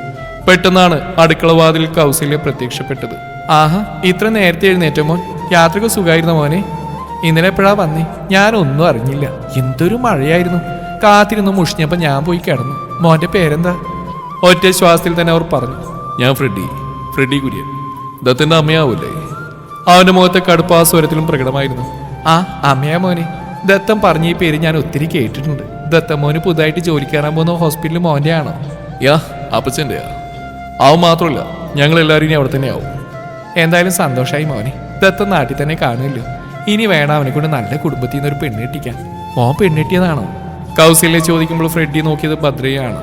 പെട്ടെന്നാണ് അടുക്കളവാതിൽ കൗസല്യ പ്രത്യക്ഷപ്പെട്ടത്. ആഹാ, ഇത്ര നേരത്തെ എഴുന്നേറ്റ മോൻ? യാത്രക്ക് സുഖമായിരുന്ന മോനെ? ഇന്നലെ എപ്പോഴാ വന്നേ? ഞാനൊന്നും അറിഞ്ഞില്ല. എന്തൊരു മഴയായിരുന്നു. കാത്തിരുന്ന് മുഷിഞ്ഞപ്പോ ഞാൻ പോയി കിടന്നു. മോന്റെ പേരെന്താ? ഒറ്റ ശ്വാസത്തിൽ തന്നെ അവർ പറഞ്ഞു. ഞാൻ ഫ്രെഡി കുര്യൻ. ദത്തിന്റെ അമ്മയാവൂല്ലേ? അവന്റെ മുഖത്തെ കടുപ്പ് ആ സ്വരത്തിലും പ്രകടമായിരുന്നു. ആ അമ്മയാ മോനെ. ദത്തം പറഞ്ഞ ഈ പേര് ഞാൻ ഒത്തിരി കേട്ടിട്ടുണ്ട്. ദത്തം മോന് പുതുതായിട്ട് ജോലി കയറാൻ പോകുന്ന ഹോസ്പിറ്റലിൽ മോന്റെ ആണോ? യാ, അപ്പച്ചൻ്റെയാ. അവൻ മാത്രമല്ല, ഞങ്ങളെല്ലാവരും ഇനി അവിടെ തന്നെ ആവും. എന്തായാലും സന്തോഷമായി മോനെ. ദത്തം നാട്ടിൽ തന്നെ കാണുമല്ലോ. ഇനി വേണം അവനെ കൊണ്ട് നല്ല കുടുംബത്തിൽ നിന്ന് ഒരു പെണ്ണെട്ടിക്കാൻ. മോൻ പെണ്ണെട്ടിയതാണോ? കൗസല്യ ചോദിക്കുമ്പോൾ ഫ്രെഡി നോക്കിയത് ഭദ്രയാണ്.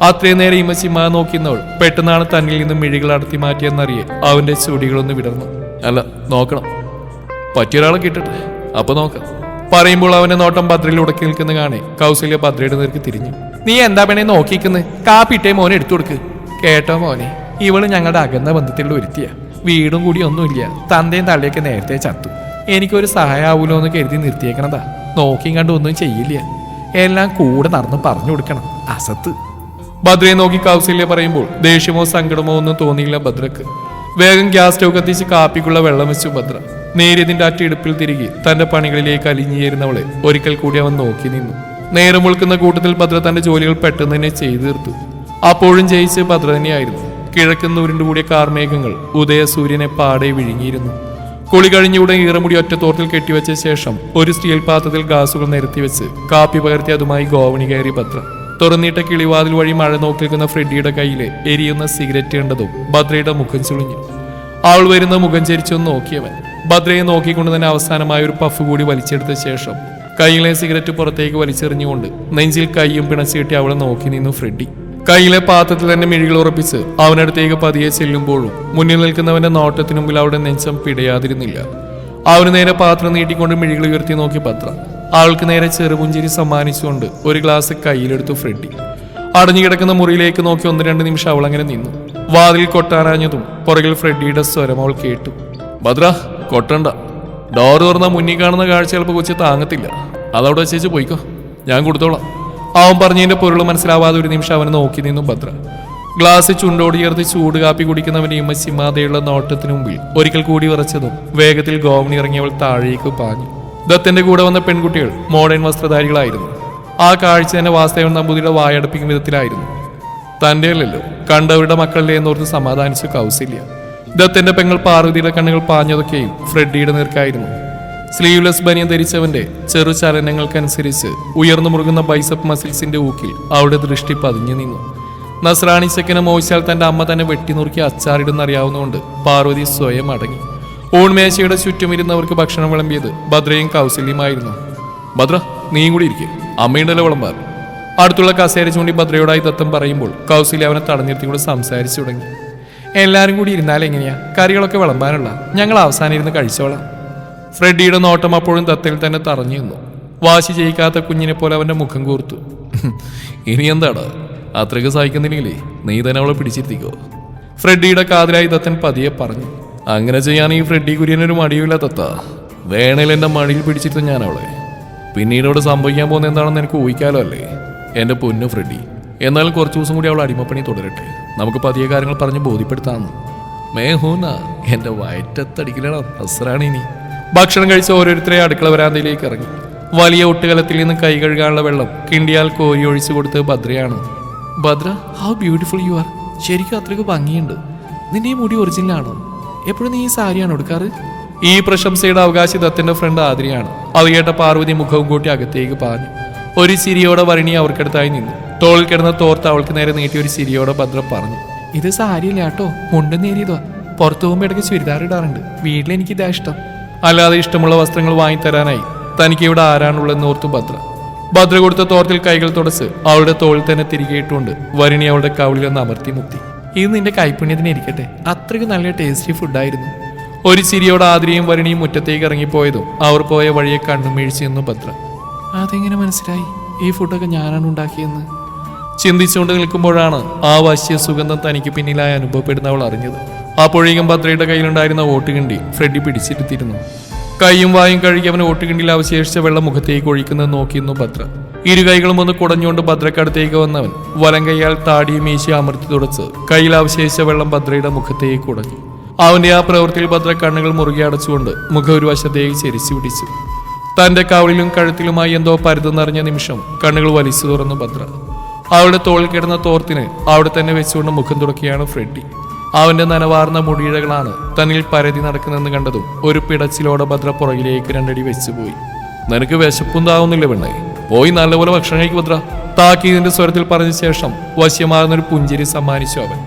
അത്രയും നേരം ഇമച്ചിമ്മ നോക്കിയെന്നവൾ പെട്ടെന്നാണ് തന്നിൽ നിന്ന് മിഴികൾ അടത്തി മാറ്റിയെന്നറിയെ അവന്റെ ചുടികളൊന്ന് വിടർന്നു. അല്ല, നോക്കണം. പറ്റിയൊരാളെ കിട്ടട്ടെ, അപ്പൊ നോക്കാം. പറയുമ്പോൾ അവന്റെ നോട്ടം ഭദ്രയിൽ ഉടക്കി നിൽക്കുന്ന കാണെ കൗസല്യ ഭദ്രയുടെ നേർക്ക് തിരിഞ്ഞു. നീ എന്താ പെണ്ണെ നോക്കിക്കുന്നത്? കാപ്പിട്ടേ മോനെ എടുത്തു കൊടുക്ക്. കേട്ടോ മോനെ, ഇവള് ഞങ്ങളുടെ അകന്ന ബന്ധത്തിലുള്ള ഒരുത്തിയ. വീടും കൂടി ഒന്നുമില്ല. തന്തയും തള്ളിയൊക്കെ നേരത്തെ ചത്തു. എനിക്കൊരു സഹായം ആവൂലോ എന്ന് കരുതി നിർത്തിയേക്കണതാ. നോക്കിയും കണ്ട് ഒന്നും ചെയ്യില്ല. എല്ലാം കൂടെ നടന്ന് പറഞ്ഞു കൊടുക്കണം. അസത്ത്. ഭദ്രയെ നോക്കി കൗസല്യ പറയുമ്പോൾ ദേഷ്യമോ സങ്കടമോ ഒന്നും തോന്നിയില്ല ഭദ്രക്ക്. വേഗം ഗ്യാസ് സ്റ്റവ് കത്തിച്ച് കാപ്പിക്കുള്ള വെള്ളം വെച്ചു ഭദ്ര. നേരിയതിന്റെ അറ്റ ഇടുപ്പിൽ തിരികെ തന്റെ പണികളിലേക്ക് അലിഞ്ഞു ചേരുന്നവളെ ഒരിക്കൽ കൂടി അവൻ നോക്കി നിന്നു. നേരം വിളിക്കുന്ന കൂട്ടത്തിൽ ഭദ്ര തന്റെ ജോലികൾ പെട്ടെന്ന് തന്നെ ചെയ്തു തീർത്തു. അപ്പോഴും ജയിച്ച് ഭദ്ര തന്നെയായിരുന്നു. കിഴക്കുന്ന ഉരുണ്ടുകൂടിയ കാർമേഘങ്ങൾ ഉദയസൂര്യനെ പാടെ വിഴുങ്ങിയിരുന്നു. കുളി കഴിഞ്ഞുകൂടെ ഈറമുടി ഒറ്റ തോർത്തിൽ കെട്ടിവെച്ച ശേഷം ഒരു സ്റ്റീൽ പാത്രത്തിൽ ഗ്ലാസുകൾ നിരത്തിവെച്ച് കാപ്പി പകർത്തി അതുമായി ഗോവണി കയറി ഭദ്ര. തുറന്നിട്ട കിളിവാതിൽ വഴി മഴ നോക്കി നിൽക്കുന്ന ഫ്രെഡിയുടെ കയ്യിലെ എരിയുന്ന സിഗരറ്റ് കണ്ടതും ഭദ്രയുടെ മുഖം ചുളിഞ്ഞു. അവൾ വരുന്ന മുഖം ചരിച്ചൊന്ന് നോക്കിയവൻ. ഭദ്രയെ നോക്കിക്കൊണ്ട് തന്നെ അവസാനമായ ഒരു പഫ് കൂടി വലിച്ചെടുത്ത ശേഷം കയ്യിലെ സിഗരറ്റ് പുറത്തേക്ക് വലിച്ചെറിഞ്ഞുകൊണ്ട് നെഞ്ചിൽ കൈയും പിണച്ചിട്ടി അവളെ നോക്കി നിന്നു ഫ്രെഡി. കയ്യിലെ പാത്രത്തിൽ തന്നെ മിഴികൾ ഉറപ്പിച്ച് അവനടുത്തേക്ക് പതിയെ ചെല്ലുമ്പോഴും മുന്നിൽ നിൽക്കുന്നവന്റെ നോട്ടത്തിനു മുമ്പിൽ അവളുടെ നെഞ്ചം പിടയാതിരുന്നില്ല. അവന് നേരെ പാത്രം നീട്ടിക്കൊണ്ട് മിഴികൾ ഉയർത്തി നോക്കി ഭദ്ര. ആൾക്ക് നേരെ ചെറുപുഞ്ചിരി സമ്മാനിച്ചുകൊണ്ട് ഒരു ഗ്ലാസ് കയ്യിലെടുത്തു ഫ്രെഡി. അടഞ്ഞുകിടക്കുന്ന മുറിയിലേക്ക് നോക്കി 1-2 നിമിഷം അവൾ അങ്ങനെ നിന്നു. വാതിൽ കൊട്ടാനാഞ്ഞതും പുറകിൽ ഫ്രെഡിയുടെ സ്വരം അവൾ കേട്ടു. ഭദ്ര, കൊട്ടണ്ട. ഡോർ തുറന്ന മുന്നിൽ കാണുന്ന കാഴ്ച ചിലപ്പോൾ കൊച്ചു താങ്ങത്തില്ല. അതവിടെ വെച്ചേച്ച് പോയിക്കോ, ഞാൻ കൊടുത്തോളാം. അവൻ പറഞ്ഞതിന്റെ പൊരുൾ മനസ്സിലാവാതെ ഒരു നിമിഷം അവനെ നോക്കി നിന്നു ഭദ്ര. ഗ്ലാസ് ചുണ്ടോട് ചേർത്ത് ചൂട് കാപ്പി കുടിക്കുന്നവനെയും ചിമ്മാതെയുള്ള നോട്ടത്തിനു മുമ്പിൽ ഒരിക്കൽ കൂടി വിറച്ചതും വേഗത്തിൽ ഗോവണി ഇറങ്ങിയവൾ താഴേക്ക് പാഞ്ഞു. ദത്തിന്റെ കൂടെ വന്ന പെൺകുട്ടികൾ മോഡേൺ വസ്ത്രധാരികളായിരുന്നു. ആ കാഴ്ച തന്നെ വാസുദേവൻ നമ്പൂതിരിയുടെ വായടപ്പിക്കും വിധത്തിലായിരുന്നു. തന്റെ അല്ലല്ലോ, കണ്ടവരുടെ മക്കളിലെ എന്നോർത്ത് സമാധാനിച്ചു കൗസല്യ. ദത്തിന്റെ പെങ്ങൾ പാർവതിയുടെ കണ്ണുകൾ പാഞ്ഞതൊക്കെയും ഫ്രെഡിയുടെ നേർക്കായിരുന്നു. സ്ലീവ്ലെസ് ബനിയൻ ധരിച്ചവന്റെ ചെറു ചലനങ്ങൾക്കനുസരിച്ച് ഉയർന്നു മുറുകുന്ന ബൈസപ്പ് മസിൽസിന്റെ ഊക്കിൽ അവളുടെ ദൃഷ്ടി പതിഞ്ഞു നിന്നു. നസ്രാണി ചെക്കനെ മോഹിച്ചാൽ തന്റെ അമ്മ തന്നെ വെട്ടിനുറുക്കി അച്ചാറിടുന്നറിയാവുന്നതുകൊണ്ട് പാർവതി സ്വയം അടങ്ങി. ഊൺമേശയുടെ ചുറ്റുമിരുന്നവർക്ക് ഭക്ഷണം വിളമ്പിയത് ഭദ്രയും കൗസല്യമായിരുന്നു. ഭദ്ര, നീയും കൂടി ഇരിക്കും, അമ്മയുണ്ടല്ലോ വിളമ്പാർ. അടുത്തുള്ള കസേര ചൂണ്ടി ഭദ്രയോടായി ദത്തം പറയുമ്പോൾ കൗസല്യ അവനെ തടഞ്ഞിരുത്തിക്കൂടെ സംസാരിച്ചു തുടങ്ങി. എല്ലാരും കൂടി ഇരുന്നാലെങ്ങനെയാ? കറികളൊക്കെ വിളമ്പാനുള്ള. ഞങ്ങൾ അവസാനം ഇരുന്ന് കഴിച്ചോളാം. ഫ്രെഡിയുടെ നോട്ടം അപ്പോഴും ദത്തയിൽ തന്നെ തറഞ്ഞു നിന്നു. വാശി ജയിക്കാത്ത കുഞ്ഞിനെ പോലെ അവന്റെ മുഖം കൂർത്തു. ഇനി എന്താടാ, അത്രയ്ക്ക് സഹിക്കുന്നില്ലേ നീ തന്നെ അവളെ പിടിച്ചിരുത്തിക്കോ. ഫ്രെഡിയുടെ കാതിലായി ദത്തൻ പതിയെ പറഞ്ഞു. അങ്ങനെ ചെയ്യാൻ ഈ ഫ്രെഡി കുര്യനൊരു മടിയുമില്ല തത്ത. വേണേൽ എന്റെ മടിയിൽ പിടിച്ചിരുത്ത ഞാൻ അവളെ. പിന്നീട് ഇവിടെ സംഭവിക്കാൻ പോകുന്ന എന്താണെന്ന് എനിക്ക് ഊഹിക്കാലോ അല്ലേ എന്റെ പൊന്നു ഫ്രെഡി. എന്നാലും കുറച്ച് ദിവസം കൂടി അവൾ അടിമപ്പണി തുടരട്ടെ. നമുക്ക് പതിയെ കാര്യങ്ങൾ പറഞ്ഞ് ബോധ്യപ്പെടുത്താമെന്ന്. മേഹൂന എന്റെ വയറ്റത്തടിക്കലാണ് അസറാണ് ഇനി. ഭക്ഷണം കഴിച്ച ഓരോരുത്തരെ അടുക്കള വരാന്തയിലേക്ക് ഇറങ്ങി. വലിയ ഒട്ടുകലത്തിൽ നിന്ന് കൈ കഴുകാനുള്ള വെള്ളം കിണ്ടിയാൽ കോരി ഒഴിച്ചു കൊടുത്ത് ഭദ്രയാണ്. Bhadra, how beautiful you are. ശരിക്കും അത്രയ്ക്ക് ഭംഗിയുണ്ട്. നിന്റെ ഈ മുടി ഒറിജിനലാണോ? എപ്പോഴും നീ ഈ സാരിയാണ് എടുക്കാറ്? ഈ പ്രശംസയുടെ അവകാശി ദത്തിന്റെ ഫ്രണ്ട് ആതിരയാണ്. അത് കേട്ട പാർവതി മുഖവും കൂട്ടി അകത്തേക്ക് പാഞ്ഞു. ഒരു ചിരിയോടെ വരണി അവർക്കടുത്തായി നിന്നു. തോളിൽ കിടന്ന തോർത്ത് അവൾക്ക് നേരെ നീട്ടി ഒരു ചിരിയോടെ ഭദ്ര പറഞ്ഞു. ഇത് സാരിയല്ല കേട്ടോ, മുണ്ട് നേരിയതോ. പുറത്തു പോകുമ്പോൾ ഇടയ്ക്ക് ചുരിദാർ ഇടാറുണ്ട്. വീട്ടിലെനിക്ക് ഇതാ ഇഷ്ടം. അല്ലാതെ ഇഷ്ടമുള്ള വസ്ത്രങ്ങൾ വാങ്ങിത്തരാനായി തനിക്ക് ഇവിടെ ആരാണുള്ളതെന്ന് ഓർത്തു ഭദ്ര. ഭദ്ര കൊടുത്ത തോർത്തിൽ കൈകൾ തുടച്ച് അവളുടെ തോളിൽ തന്നെ തിരികെ ഇട്ടുകൊണ്ട് വരിണി അവളുടെ കവിളിൽ ഒന്ന് അമർത്തി മുത്തി. ഇത് നിന്റെ കൈപുണ്യത്തിന് ഇരിക്കട്ടെ, അത്രയ്ക്ക് നല്ല ടേസ്റ്റി ഫുഡായിരുന്നു. ഒരു ചിരിയോടെ ആതിരയും വരിണിയും മുറ്റത്തേക്ക് ഇറങ്ങിപ്പോയതും അവർ പോയ വഴിയെ കണ്ണും വീഴ്ചയെന്നു ഭദ്ര. അതെങ്ങനെ മനസ്സിലായി ഈ ഫുഡൊക്കെ ഞാനാണ് ഉണ്ടാക്കിയെന്ന്? ചിന്തിച്ചുകൊണ്ട് നിൽക്കുമ്പോഴാണ് ആ വശ്യ സുഗന്ധം തനിക്ക് പിന്നിലായി അനുഭവപ്പെടുന്ന അവൾ അറിഞ്ഞത്. അപ്പോഴേക്കും ഭദ്രയുടെ കയ്യിലുണ്ടായിരുന്ന ഓട്ടുകിണ്ടി ഫ്രെഡി പിടിച്ചിരുത്തിയിരുന്നു. കൈയും വായും കഴുകി അവൻ ഓട്ടുകിണ്ടിയിൽ അവശേഷിച്ച വെള്ളം മുഖത്തേക്ക് ഒഴിക്കുന്നത് നോക്കിയിരുന്നു ഭദ്ര. ഇരു കൈകളും ഒന്ന് കുടഞ്ഞുകൊണ്ട് ഭദ്രക്കടുത്തേക്ക് വന്നവൻ വലം കൈയാൽ താടിയും മീശ അമർത്തി തുടച്ച് കയ്യിൽ അവശേഷിച്ച വെള്ളം ഭദ്രയുടെ മുഖത്തേക്ക് കുടഞ്ഞു. അവന്റെ ആ പ്രവൃത്തിയിൽ ഭദ്ര കണ്ണുകൾ മുറുകെ അടച്ചുകൊണ്ട് മുഖം ഒരു വശത്തേക്ക് ചെരിച്ചു പിടിച്ചു. തന്റെ കവിളിലും കഴുത്തിലുമായി എന്തോ പരുത് നിറഞ്ഞ നിമിഷം കണ്ണുകൾ വലിച്ചു തുറന്നു ഭദ്ര. അവളുടെ തോളിൽ കിടന്ന തോർത്തിന് അവിടെ തന്നെ വെച്ചുകൊണ്ട് മുഖം തുടക്കുകയാണ് ഫ്രെഡി. അവന്റെ നനവാർന്ന മുടിയിഴകളാണ് തന്നിൽ പരതി നടക്കുന്നതെന്ന് കണ്ടതും ഒരു പിടച്ചിലോടെ ഭദ്ര പുറകിലേക്ക് രണ്ടടി വെച്ചുപോയി. നിനക്ക് വിശപ്പുണ്ടാവുന്നില്ല പെണ്ണേ, പോയി നല്ലപോലെ ഭക്ഷണം കഴിക്കും ഭദ്ര. താക്കീതിന്റെ സ്വരത്തിൽ പറഞ്ഞ ശേഷം വശ്യമാർന്നൊരു പുഞ്ചിരി സമ്മാനിച്ചു അവൻ.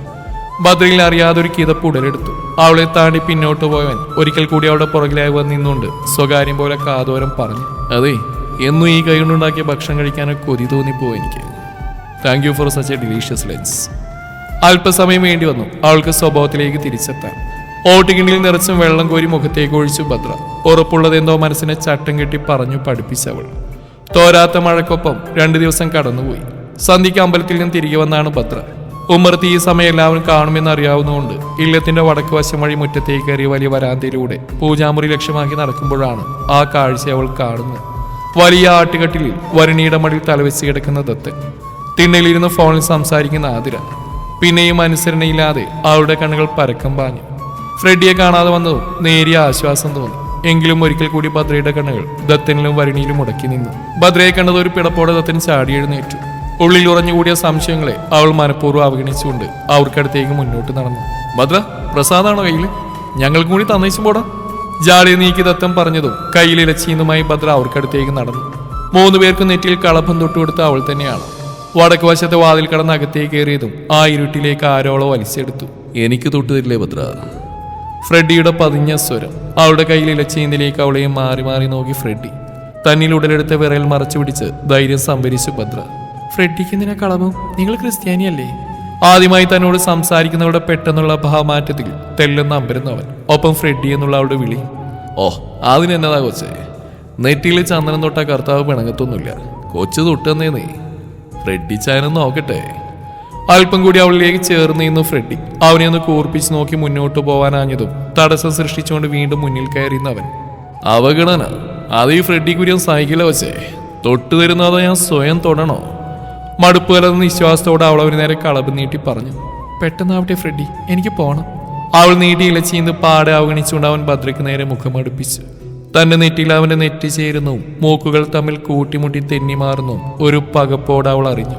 ഭദ്രയിൽ അറിയാതെ ഒരു കിതപ്പ് ഉടലെടുത്തു. അവളെ താണ്ടി പിന്നോട്ട് പോയവൻ ഒരിക്കൽ കൂടി അവളുടെ പുറകിലായി വന്നിന്നുകൊണ്ട് സ്വകാര്യം പോലെ കാതോരം പറഞ്ഞു. അതെ, എന്നും ഈ കൈ കൊണ്ടുണ്ടാക്കിയ ഭക്ഷണം കഴിക്കാനൊക്കെ കൊതി തോന്നിപ്പോവും എനിക്ക്. Thank you for such A delicious lunch. അല്പസമയം വേണ്ടി വന്നു അവൾക്ക് സ്വഭാവത്തിലേക്ക് തിരിച്ചെത്താൻ. ഓട്ടുകിണ്ടിൽ നിറച്ചും വെള്ളം കോരി മുഖത്തേക്ക് ഒഴിച്ചു ഭദ്ര. ഉറപ്പുള്ളതെന്തോ മനസ്സിനെ ചട്ടം കെട്ടി പറഞ്ഞു പഠിപ്പിച്ചവൾ. തോരാത്ത മഴക്കൊപ്പം 2 ദിവസം കടന്നുപോയി. സന്ധ്യയ്ക്ക് അമ്പലത്തിൽ നിന്ന് തിരികെ വന്നാണ് ഭദ്ര. ഉമ്മർത്തി ഈ സമയം എല്ലാവരും കാണുമെന്ന് അറിയാവുന്നതുകൊണ്ട് ഇല്ലത്തിന്റെ വടക്ക് വശം വഴി മുറ്റത്തേക്ക് കയറിയ വലിയ വരാന്തയിലൂടെ പൂജാമുറി ലക്ഷ്യമാക്കി നടക്കുമ്പോഴാണ് ആ കാഴ്ച അവൾ കാണുന്നത്. വലിയ ആട്ടുകട്ടിലിൽ വരിണിയുടെ മടിയിൽ തലവെച്ച് കിടക്കുന്ന ദത്തൻ, തിണ്ണയിലിരുന്ന് ഫോണിൽ സംസാരിക്കുന്ന ആതിര. പിന്നെയും അനുസരണയില്ലാതെ അവളുടെ കണ്ണുകൾ പരക്കം പാഞ്ഞു. ഫ്രെഡിയെ കാണാതെ വന്നതും നേരിയ ആശ്വാസം തോന്നി. എങ്കിലും ഒരിക്കൽ കൂടി ഭദ്രയുടെ കണ്ണുകൾ ദത്തനിലും വരിണിയിലും മുടക്കി നിന്നു. ഭദ്രയെ കണ്ടത് ഒരു പിടപ്പോടെ ദത്തൻ ചാടി എഴുന്നേറ്റു. ഉള്ളിൽ ഉറഞ്ഞുകൂടിയ സംശയങ്ങളെ അവൾ മനഃപൂർവ്വം അവഗണിച്ചുകൊണ്ട് അവർക്കടുത്തേക്ക് മുന്നോട്ട് നടന്നു. ഭദ്ര, പ്രസാദാണോ കയ്യിൽ? ഞങ്ങൾക്കും കൂടി തന്നേച്ചും പോടാ. ജാടി നീക്കി ദത്തം പറഞ്ഞതും കയ്യിൽ ഇലച്ചീന്നുമായി ഭദ്ര അവർക്കടുത്തേക്ക് നടന്നു. 3 പേർക്കും നെറ്റിയിൽ കളഭം തൊട്ടുകൊടുത്ത അവൾ തന്നെയാണ്. വടക്ക് വശത്തെ വാതിൽ കടന്ന് അകത്തേക്ക് കയറിയതും ആ ഇരുട്ടിലേക്ക് ആരോളോ വലിച്ചെടുത്തു. എനിക്ക് തൊട്ടു തരില്ലേ ഭദ്ര? ഫ്രെഡിയുടെ പതിഞ്ഞ സ്വരം. അവളുടെ കയ്യിൽ ഇലച്ചീന്നിലേക്ക് അവളെയും മാറി മാറി നോക്കി ഫ്രെഡി. തന്നിൽ ഉടലെടുത്ത വിറയൽ മറച്ചു പിടിച്ച് ധൈര്യം സംഭരിച്ചു ഭദ്ര. ഫ്രെഡിക്ക് എന്തിനാ കളവും? നിങ്ങൾ ക്രിസ്ത്യാനിയല്ലേ? ആദ്യമായി തന്നോട് സംസാരിക്കുന്നവരുടെ പെട്ടെന്നുള്ള ഭാവമാറ്റത്തിൽ തെല്ലെന്ന് അമ്പരുന്നവൻ. ഒപ്പം ഫ്രെഡി എന്നുള്ള അവളുടെ വിളി. ഓ, അതിനെന്നതാ കൊച്ചേ, നെറ്റിയിൽ ചന്ദനം തൊട്ട കർത്താവ് പിണങ്ങത്തൊന്നുമില്ല. കൊച്ചു തൊട്ടെന്നേ നീ. ഫ്രെഡി ചായനൊന്ന് നോക്കട്ടെ. അല്പം കൂടി അവളിലേക്ക് ചേർന്ന് നിന്നു ഫ്രെഡി. അവനെ ഒന്ന് കൂർപ്പിച്ച് നോക്കി മുന്നോട്ട് പോവാനാഞ്ഞതും തടസ്സം സൃഷ്ടിച്ചുകൊണ്ട് വീണ്ടും മുന്നിൽ കയറിയുന്നവൻ. അവഗണന അത് ഈ ഫ്രെഡി കുര്യൻ സഹിക്കില്ല വച്ചേ. തൊട്ടു തരുന്നതോ ഞാൻ സ്വയം തൊടണോ? മടുപ്പ് കലർന്ന നിശ്വാസത്തോടെ അവൾ അവന് നേരെ കളബ് നീട്ടി പറഞ്ഞു. പെട്ടെന്നാവട്ടെ ഫ്രെഡി, എനിക്ക് പോണം. അവൾ നീട്ടി ഇലച്ചീന്ന് പാടെ അവഗണിച്ചുകൊണ്ട് അവൻ ഭദ്രയ്ക്ക് നേരെ മുഖമടുപ്പിച്ചു. തന്റെ നെറ്റിയിൽ അവന്റെ നെറ്റി ചേരുന്നു. മൂക്കുകൾ തമ്മിൽ കൂട്ടിമുട്ടി തെന്നിമാറുന്നു. ഒരു പകപ്പോടെ അവൾ അറിഞ്ഞു.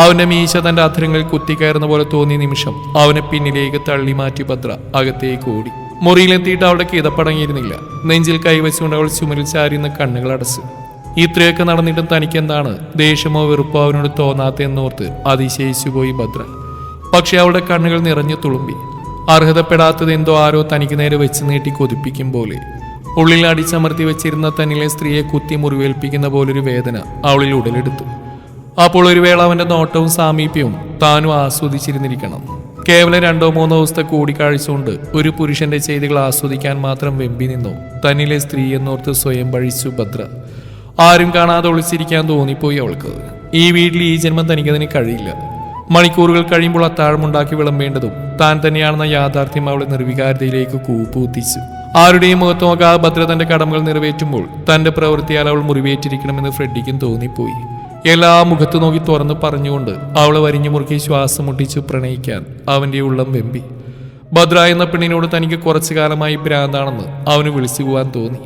അവന്റെ മീശ തന്റെ അധരങ്ങളിൽ കുത്തിക്കയറുന്ന പോലെ തോന്നിയ നിമിഷം അവനെ പിന്നിലേക്ക് തള്ളി മാറ്റി ഭദ്ര അകത്തേക്ക് ഓടി. മുറിയിലെത്തിയിട്ട് അവളുടെ കിതപ്പടങ്ങിയിരുന്നില്ല. നെഞ്ചിൽ കൈവച്ചുകൊണ്ട് അവൾ ചുമരിൽ ചാരിയുന്ന കണ്ണുകൾ അടച്ചു. ഇത്രയൊക്കെ നടന്നിട്ടും തനിക്കെന്താണ് ദേഷ്യമോ വെറുപ്പോ അവനോട് തോന്നാത്തെന്നോർത്ത് അതിശയിച്ചു പോയി ഭദ്ര. പക്ഷെ അവളുടെ കണ്ണുകൾ നിറഞ്ഞു തുളുമ്പി. അർഹതപ്പെടാത്തത് എന്തോ ആരോ തനിക്ക് നേരെ വെച്ച് നീട്ടി കൊതിപ്പിക്കും പോലെ. ഉള്ളിൽ അടിച്ചമർത്തി വെച്ചിരുന്ന തന്നിലെ സ്ത്രീയെ കുത്തി മുറിവേൽപ്പിക്കുന്ന പോലൊരു വേദന അവളിൽ ഉടലെടുത്തു. അപ്പോൾ ഒരു വേള അവന്റെ നോട്ടവും സാമീപ്യവും താനും ആസ്വദിച്ചിരുന്നിരിക്കണം. കേവലം 2-3 ദിവസത്തെ കൂടിക്കാഴ്ച കൊണ്ട് ഒരു പുരുഷന്റെ ചെയ്തികൾ ആസ്വദിക്കാൻ മാത്രം വെമ്പി നിന്നു തന്നിലെ സ്ത്രീ എന്നോർത്ത് സ്വയം പഴിച്ചു ഭദ്ര. ആരും കാണാതെ ഒളിച്ചിരിക്കാൻ തോന്നിപ്പോയി അവൾക്ക്. ഈ വീട്ടിൽ ഈ ജന്മം തനിക്കതിന് കഴിയില്ല. മണിക്കൂറുകൾ കഴിയുമ്പോൾ അത്താഴമുണ്ടാക്കി വിളമ്പേണ്ടതും താൻ തന്നെയാണെന്ന യാഥാർത്ഥ്യം അവളെ നിർവികാരതയിലേക്ക് കൂപ്പുകുത്തിച്ചു. ആരുടെയും മുഖത്ത് നോക്കാതെ ഭദ്ര തന്റെ കടമകൾ നിറവേറ്റുമ്പോൾ തന്റെ പ്രവൃത്തിയാൽ അവൾ മുറിവേറ്റിരിക്കണമെന്ന് ഫ്രെഡിക്കും തോന്നിപ്പോയി. എല്ലാ മുഖത്ത് നോക്കി തുറന്ന് പറഞ്ഞുകൊണ്ട് അവളെ വരിഞ്ഞു മുറുക്കി ശ്വാസം മുട്ടിച്ചു പ്രണയിക്കാൻ അവന്റെ ഉള്ളം വെമ്പി. ഭദ്ര എന്ന പെണ്ണിനോട് തനിക്ക് കുറച്ചു കാലമായി ഭ്രാന്താണെന്ന് അവന് വിളിച്ചു പോവാൻ തോന്നി.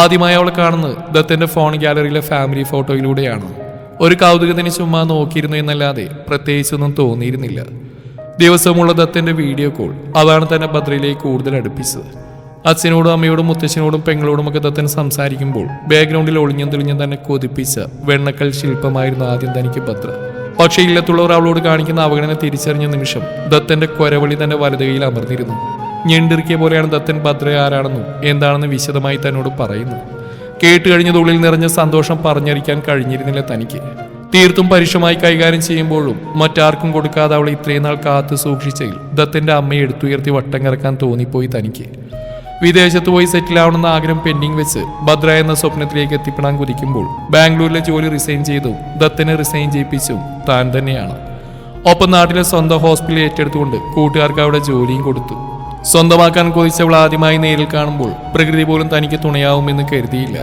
ആദ്യമായി അവളെ കാണുന്നത് ദത്തന്റെ ഫോൺ ഗാലറിയിലെ ഫാമിലി ഫോട്ടോയിലൂടെയാണ്. ഒരു കൗതുകത്തിന് ചുമ്മാ നോക്കിയിരുന്നു എന്നല്ലാതെ പ്രത്യേകിച്ചൊന്നും തോന്നിയിരുന്നില്ല. ദിവസമുള്ള ദത്തന്റെ വീഡിയോ കോൾ അതാണ് തന്നെ ഭദ്രയിലേക്ക് കൂടുതൽ അടുപ്പിച്ചത്. അച്ഛനോടും അമ്മയോടും മുത്തച്ഛനോടും പെങ്ങളോടും ഒക്കെ ദത്തൻ സംസാരിക്കുമ്പോൾ ബാക്ക്ഗ്രൗണ്ടിൽ ഒളിഞ്ഞും തെളിഞ്ഞും തന്നെ കൊതിപ്പിച്ച വെണ്ണക്കൽ ശില്പമായിരുന്നു ആദ്യം തനിക്ക് ഭദ്ര. പക്ഷേ ഇല്ലത്തുള്ളവർ അവളോട് കാണിക്കുന്ന അവഗണന തിരിച്ചറിഞ്ഞ നിമിഷം ദത്തന്റെ കൊരവളി തന്റെ വലതുകയിൽ അമർന്നിരുന്നു. ഞെണ്ടിറുക്കിയ പോലെയാണ് ദത്തൻ ഭദ്ര ആരാണെന്നും എന്താണെന്ന് വിശദമായി തന്നോട് പറയുന്നു. കേട്ടുകഴിഞ്ഞതുള്ളിൽ നിറഞ്ഞ സന്തോഷം പറഞ്ഞറിയിക്കാൻ കഴിഞ്ഞിരുന്നില്ല തനിക്ക്. തീർത്തും പരുഷമായി കൈകാര്യം ചെയ്യുമ്പോഴും മറ്റാർക്കും കൊടുക്കാതെ അവളെ ഇത്രയും നാൾ കാത്തു സൂക്ഷിച്ചതിൽ ദത്തന്റെ അമ്മയെ എടുത്തുയർത്തി വട്ടം കറക്കാൻ തോന്നിപ്പോയി തനിക്ക്. വിദേശത്ത് പോയി സെറ്റിലാവണമെന്ന ആഗ്രഹം പെൻഡിങ് വെച്ച് ഭദ്ര എന്ന സ്വപ്നത്തിലേക്ക് എത്തിപ്പെടാൻ കുതിക്കുമ്പോൾ ബാംഗ്ലൂരിലെ ജോലി റിസൈൻ ചെയ്തും ദത്തനെ റിസൈൻ ചെയ്യിപ്പിച്ചും താൻ തന്നെയാണ്. ഒപ്പം നാട്ടിലെ സ്വന്തം ഹോസ്പിറ്റൽ ഏറ്റെടുത്തുകൊണ്ട് കൂട്ടുകാർക്ക് അവിടെ ജോലിയും കൊടുത്തു. സ്വന്തമാക്കാൻ കൊതിച്ചവൾ ആദ്യമായി നേരിൽ കാണുമ്പോൾ പ്രകൃതി പോലും തനിക്ക് തുണയാവുമെന്ന് കരുതിയില്ല.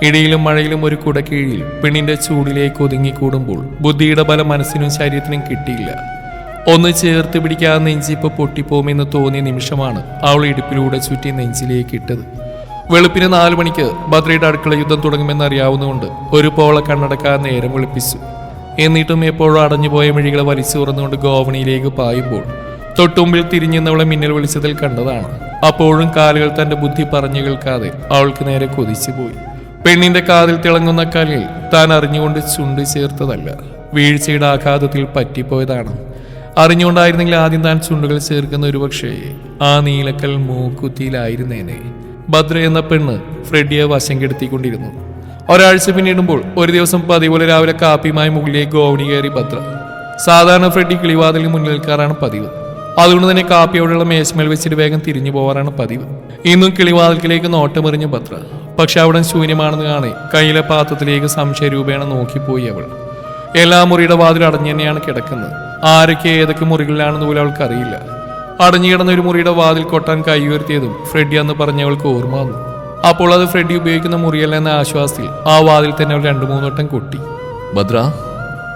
ഇടിയിലും മഴയിലും ഒരു കുടക്കീഴിൽ പെണ്ണിന്റെ ചൂടിലേക്ക് ഒതുങ്ങിക്കൂടുമ്പോൾ ബുദ്ധിയുടെ ബലം മനസ്സിനും ശരീരത്തിനും കിട്ടിയില്ല. ഒന്ന് ചേർത്ത് പിടിക്കാതെ നെഞ്ചിപ്പ് പൊട്ടിപ്പോമെന്ന് തോന്നിയ നിമിഷമാണ് അവൾ ഇടുപ്പിലൂടെ ചുറ്റി നെഞ്ചിലേക്ക് ഇട്ടത്. വെളുപ്പിന് 4 മണിക്ക് ഭദ്രയുടെ അടുക്കള യുദ്ധം തുടങ്ങുമെന്ന് അറിയാവുന്നതുകൊണ്ട് ഒരു പോള കണ്ണടക്കാൻ നേരം വിളിപ്പിച്ചു. എന്നിട്ടും എപ്പോഴും അടഞ്ഞുപോയ മിഴികളെ വലിച്ചു തുറന്നുകൊണ്ട് ഗോവണിയിലേക്ക് പായുമ്പോൾ തൊട്ടുമുമ്പിൽ തിരിഞ്ഞെന്നവളെ മിന്നൽ വിളിച്ചതിൽ കണ്ടതാണ്. അപ്പോഴും കാലുകൾ തന്റെ ബുദ്ധി പറഞ്ഞു കേൾക്കാതെ അവൾക്ക് നേരെ കൊതിച്ചു പോയി. പെണ്ണിന്റെ കാതിൽ തിളങ്ങുന്ന കല്ലിൽ താൻ അറിഞ്ഞുകൊണ്ട് ചുണ്ട് ചേർത്തതല്ല, വീഴ്ചയുടെ ആഘാതത്തിൽ പറ്റിപ്പോയതാണ്. അറിഞ്ഞുകൊണ്ടായിരുന്നെങ്കിൽ ആദ്യം താൻ ചുണ്ടുകൾ ചേർക്കുന്ന ഒരുപക്ഷേ ആ നീലക്കൽ മൂക്കുത്തിയിലായിരുന്നേനെ. ഭദ്ര എന്ന പെണ്ണ് ഫ്രെഡിയെ വശം കെടുത്തിക്കൊണ്ടിരുന്നു. ഒരാഴ്ച പിന്നിടുമ്പോൾ ഒരു ദിവസം പതിപോലെ രാവിലെ കാപ്പിയുമായി മുകളിലേക്ക് ഗോവണി കയറി ഭദ്ര. സാധാരണ ഫ്രെഡി കിളിവാതിലിന് മുന്നിൽ നിൽക്കാറാണ് പതിവ്. അതുകൊണ്ട് തന്നെ കാപ്പിയോടുള്ള മേശമേൽ വെച്ചിട്ട് വേഗം തിരിഞ്ഞു പോവാറാണ് പതിവ്. ഇന്നും കിളിവാതിൽക്കിലേക്ക് നോട്ടമെറിഞ്ഞു ഭദ്ര. പക്ഷെ അവിടെ ശൂന്യമാണെന്ന് കാണി കയ്യിലെ പാത്രത്തിലേക്ക് സംശയരൂപേണ നോക്കിപ്പോയി അവൾ. എല്ലാ മുറിയുടെ വാതിൽ അടഞ്ഞു തന്നെയാണ് കിടക്കുന്നത്. ആരൊക്കെ ഏതൊക്കെ മുറികളിലാണെന്ന് പോലും അവൾക്കറിയില്ല. അടഞ്ഞു കിടന്ന ഒരു മുറിയുടെ വാതിൽ കൊട്ടാൻ കൈ ഉയർത്തിയതും ഫ്രെഡി എന്ന് പറഞ്ഞവൾക്ക് ഓർമ്മ വന്നു. അപ്പോൾ അത് ഫ്രെഡി ഉപയോഗിക്കുന്ന മുറിയല്ല എന്ന ആശ്വാസത്തിൽ ആ വാതിൽ തന്നെ അവൾ 2-3 വട്ടം കൊട്ടി. ഭദ്ര.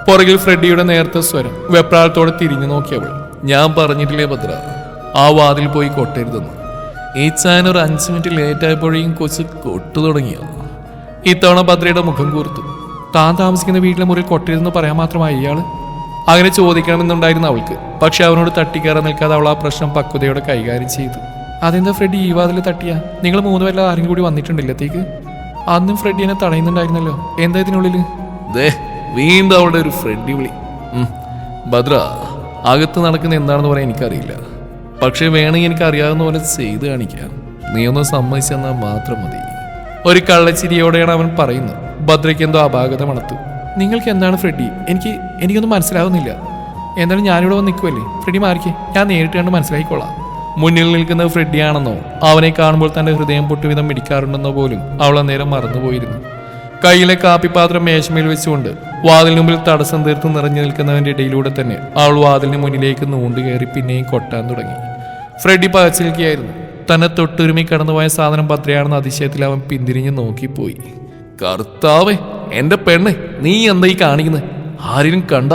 പുറകിൽ ഫ്രെഡിയുടെ നേരത്തെ സ്വരം. വെപ്രാളത്തോടെ തിരിഞ്ഞു നോക്കിയവൾ. ഞാൻ പറഞ്ഞിട്ടില്ലേ ഭദ്ര, ആ വാതിൽ പോയി കൊട്ടരുതെന്ന്. ഈ ചായൻ ഒരു 5 മിനിറ്റ് ലേറ്റ് ആയപ്പോഴേക്കും കൊച്ച് കൊട്ടു തുടങ്ങിയ. ഇത്തവണ ഭദ്രയുടെ മുഖം കൂർത്തു. താൻ താമസിക്കുന്ന വീട്ടിലെ മുറിയിൽ കൊട്ടരുതെന്ന് പറയാൻ മാത്രമായി ഇയാള് അങ്ങനെ ചോദിക്കണമെന്നുണ്ടായിരുന്നു അവൾക്ക്. പക്ഷെ അവനോട് തട്ടിക്കയറാൻ നിൽക്കാതെ അവൾ ആ പ്രശ്നം പക്വതയോടെ കൈകാര്യം ചെയ്തു. അതെന്താ ഫ്രെഡി ഈ വാതിൽ തട്ടിയാ? നിങ്ങൾ 3 പേരിൽ ആരും കൂടി വന്നിട്ടുണ്ടില്ലത്തേക്ക്? അന്നും ഫ്രെഡി എന്നെ തടയുന്നുണ്ടായിരുന്നല്ലോ, എന്താ ഇതിനുള്ളിൽ? വീണ്ടും അവളുടെ ഒരു ഫ്രെഡി വിളി. ഭദ്ര, അകത്ത് നടക്കുന്ന എന്താണെന്ന് പറയാൻ എനിക്കറിയില്ല. പക്ഷെ വേണമെങ്കിൽ എനിക്ക് അറിയാവുന്ന പോലെ ചെയ്ത് കാണിക്കാം. നീ ഒന്ന് സമ്മതിച്ചെന്നാൽ മാത്രം മതി. ഒരു കള്ളച്ചിരിയോടെയാണ് അവൻ പറയുന്നത്. ഭദ്രയ്ക്ക് എന്തോ അപാകത മണത്തു. നിങ്ങൾക്ക് എന്താണ് ഫ്രെഡി? എനിക്കൊന്നും മനസ്സിലാവുന്നില്ല. എന്തായാലും ഞാനിവിടെ വന്ന് നിൽക്കുമല്ലേ? ഫ്രെഡി മാറിക്കേ, ഞാൻ നേരിട്ട് കണ്ട് മനസ്സിലാക്കിക്കോളാം. മുന്നിൽ നിൽക്കുന്നത് ഫ്രെഡിയാണെന്നോ അവനെ കാണുമ്പോൾ തന്റെ ഹൃദയം പൊട്ടുവിധം മിടിക്കാറുണ്ടെന്നോ പോലും അവൾ അന്നേരം മറന്നുപോയിരുന്നു. കയ്യിലെ കാപ്പിപ്പാത്രം മേശമേൽ വെച്ചുകൊണ്ട് വാതിലിന് മുമ്പിൽ തടസ്സം തീർത്ത് നിറഞ്ഞു നിൽക്കുന്നവന്റെ ഇടയിലൂടെ തന്നെ അവൾ വാതിലിന് മുന്നിലേക്ക് നൂണ്ടു കയറി പിന്നെയും കൊട്ടാൻ തുടങ്ങി. ഫ്രെഡി പകച്ചു നിൽക്കുകയായിരുന്നു. തന്നെ തൊട്ടുരുമി കടന്നുപോയ സാധനം ഭദ്രയാണെന്ന അതിശയത്തിൽ അവൻ പിന്തിരിഞ്ഞ് നോക്കിപ്പോയി. കർത്താവേ, എന്റെ പെണ്ണ്, നീ എന്താ ഈ കാണിക്കുന്നത്? ആരെയും കണ്ട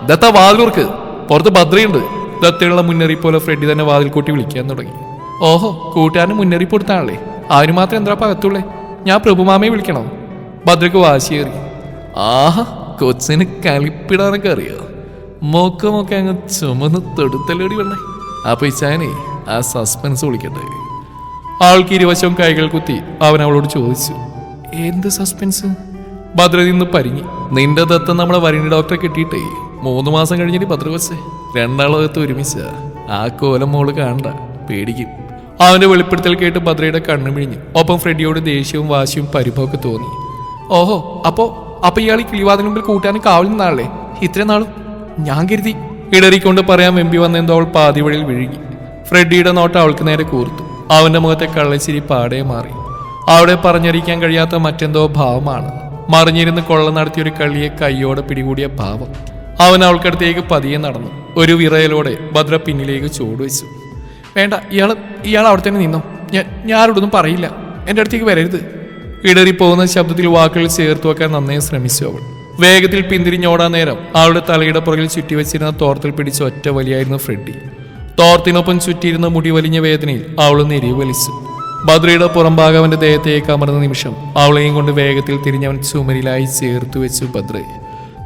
ദത്ത വാതിലൂർക്ക് പുറത്ത് ഭദ്രയുണ്ട്. ദത്തയുള്ള മുന്നറിയിപ്പ് പോലെ ഫ്രെഡി തന്നെ വാതിൽ കൂട്ടി വിളിക്കാൻ തുടങ്ങി. ഓഹോ, കൂട്ടുകാരന് മുന്നറിയിപ്പ് കൊടുത്താണല്ലേ? അതിന് മാത്രം എന്താ പകത്തുള്ളേ? ഞാൻ പ്രഭുമാമയെ വിളിക്കണോ? ഭദ്രക്ക് വാശിയേറി. ആഹാ, കൊച്ചിന് കളിപ്പിടാനൊക്കെ അറിയോ? മൊക്കെ അങ്ങ് ചുമന്ന് തൊടുത്തല്ലേടി വേണ്ടേ? അപ്പൊ ഇച്ചാനെ ആ സസ്പെൻസ് വിളിക്കട്ടെ. ആൾക്ക് ഇരുവശവും കൈകൾ കുത്തി അവൻ അവളോട് ചോദിച്ചു. എന്ത് സസ്പെൻസ്? ഭദ്ര നിന്ന് പരിങ്ങി. നിന്റെ ദത്തം നമ്മളെ വരിണി ഡോക്ടറെ കിട്ടിയിട്ടേ 3 മാസം കഴിഞ്ഞിട്ട് ഭദ്ര കൊച്ചേ രണ്ടാളകത്ത് ഒരുമിച്ച ആ കോലം മോള് കാണണ്ട, പേടിക്കും. അവന്റെ വെളിപ്പെടുത്തൽ കേട്ട് ഭദ്രയുടെ കണ്ണു മിഴിഞ്ഞു. ഒപ്പം ഫ്രെഡിയോട് ദേഷ്യവും വാശിയും പരിഭവമൊക്കെ തോന്നി. ഓഹോ, അപ്പൊ ഇയാൾ ഈ കിളിവാതിന് മുമ്പിൽ കൂട്ടാനും കാവൽ നിന്നാളേ ഇത്രയും നാളും? ഞാൻ കരുതി ഇടറിക്കൊണ്ട് പറയാൻ വെമ്പി വന്നെന്തോ അവൾ പാതി വഴിയിൽ വിഴുകി. ഫ്രെഡിയുടെ നോട്ടം അവൾക്ക് നേരെ കൂർത്തു. അവന്റെ മുഖത്തെ കള്ളച്ചിരി പാടെ മാറി. അവിടെ പറഞ്ഞറിയിക്കാൻ കഴിയാത്ത മറ്റെന്തോ ഭാവമാണ്. മറിഞ്ഞിരുന്ന് കൊള്ള നടത്തിയൊരു കള്ളിയെ കൈയോടെ പിടികൂടിയ ഭാവം. അവൻ അവൾക്കടുത്തേക്ക് പതിയെ നടന്നു. ഒരു വിറയലോടെ ഭദ്ര പിന്നിലേക്ക് ചൂടുവെച്ചു. വേണ്ട, ഇയാൾ അവിടെ തന്നെ നിന്നോ. ഞാനോടൊന്നും പറയില്ല. എൻ്റെ അടുത്തേക്ക് വരരുത്. ഇടറിപ്പോകുന്ന ശബ്ദത്തിൽ വാക്കുകൾ ചേർത്ത് വെക്കാൻ നന്നേ ശ്രമിച്ചു അവൾ. വേഗത്തിൽ പിന്തിരിഞ്ഞോടാൻ നേരം അവളുടെ തലയുടെ പുറകിൽ ചുറ്റിവെച്ചിരുന്ന തോർത്തിൽ പിടിച്ച ഒറ്റ വലിയായിരുന്നു ഫ്രെഡി. തോർത്തിനൊപ്പം ചുറ്റിയിരുന്ന മുടി വലിഞ്ഞ വേദനയിൽ അവൾ നെരിവ് വലിച്ചു. ഭദ്രയുടെ പുറംഭാഗം അവന്റെ ദേഹത്തേക്ക് അമർന്ന നിമിഷം അവളെയും കൊണ്ട് വേഗത്തിൽ തിരിഞ്ഞവൻ ചുമരിലായി ചേർത്തു വെച്ചു. ഭദ്ര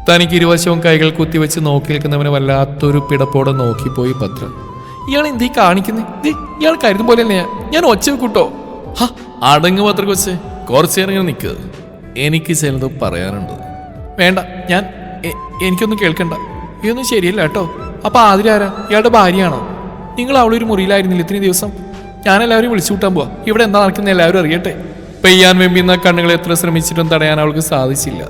തനിക്ക് ഇരുവശവും കൈകൾ കുത്തിവെച്ച് നോക്കി നിൽക്കുന്നവനെ വല്ലാത്തൊരു പിടപ്പോടെ നോക്കിപ്പോയി ഭദ്ര. ഇയാൾ എന്തീ കാണിക്കുന്നത്? ഇയാൾ കരുതും പോലെ തന്നെയാ. ഞാൻ ഒച്ച വെക്കൂട്ടോ. അടങ്ങ് ഭദ്ര കൊച്ചേ, കുറച്ചു നേരം നിൽക്കുക. എനിക്ക് ചിലത് പറയാനുണ്ട്. വേണ്ട, എനിക്കൊന്നും കേൾക്കണ്ട. ഇതൊന്നും ശരിയല്ല കേട്ടോ. അപ്പൊ ആതിരാരാ? ഇയാളുടെ ഭാര്യയാണോ? നിങ്ങൾ അവളൊരു മുറിയിലായിരുന്നില്ല ഇത്രയും ദിവസം? ഞാനെല്ലാവരും വിളിച്ചു കൂട്ടാൻ പോവാ. ഇവിടെ എന്താ നടക്കുന്ന എല്ലാവരും അറിയട്ടെ. പെയ്യാൻ വെമ്പുന്ന കണ്ണുകൾ എത്ര ശ്രമിച്ചിട്ടും തടയാൻ അവൾക്ക് സാധിച്ചില്ല.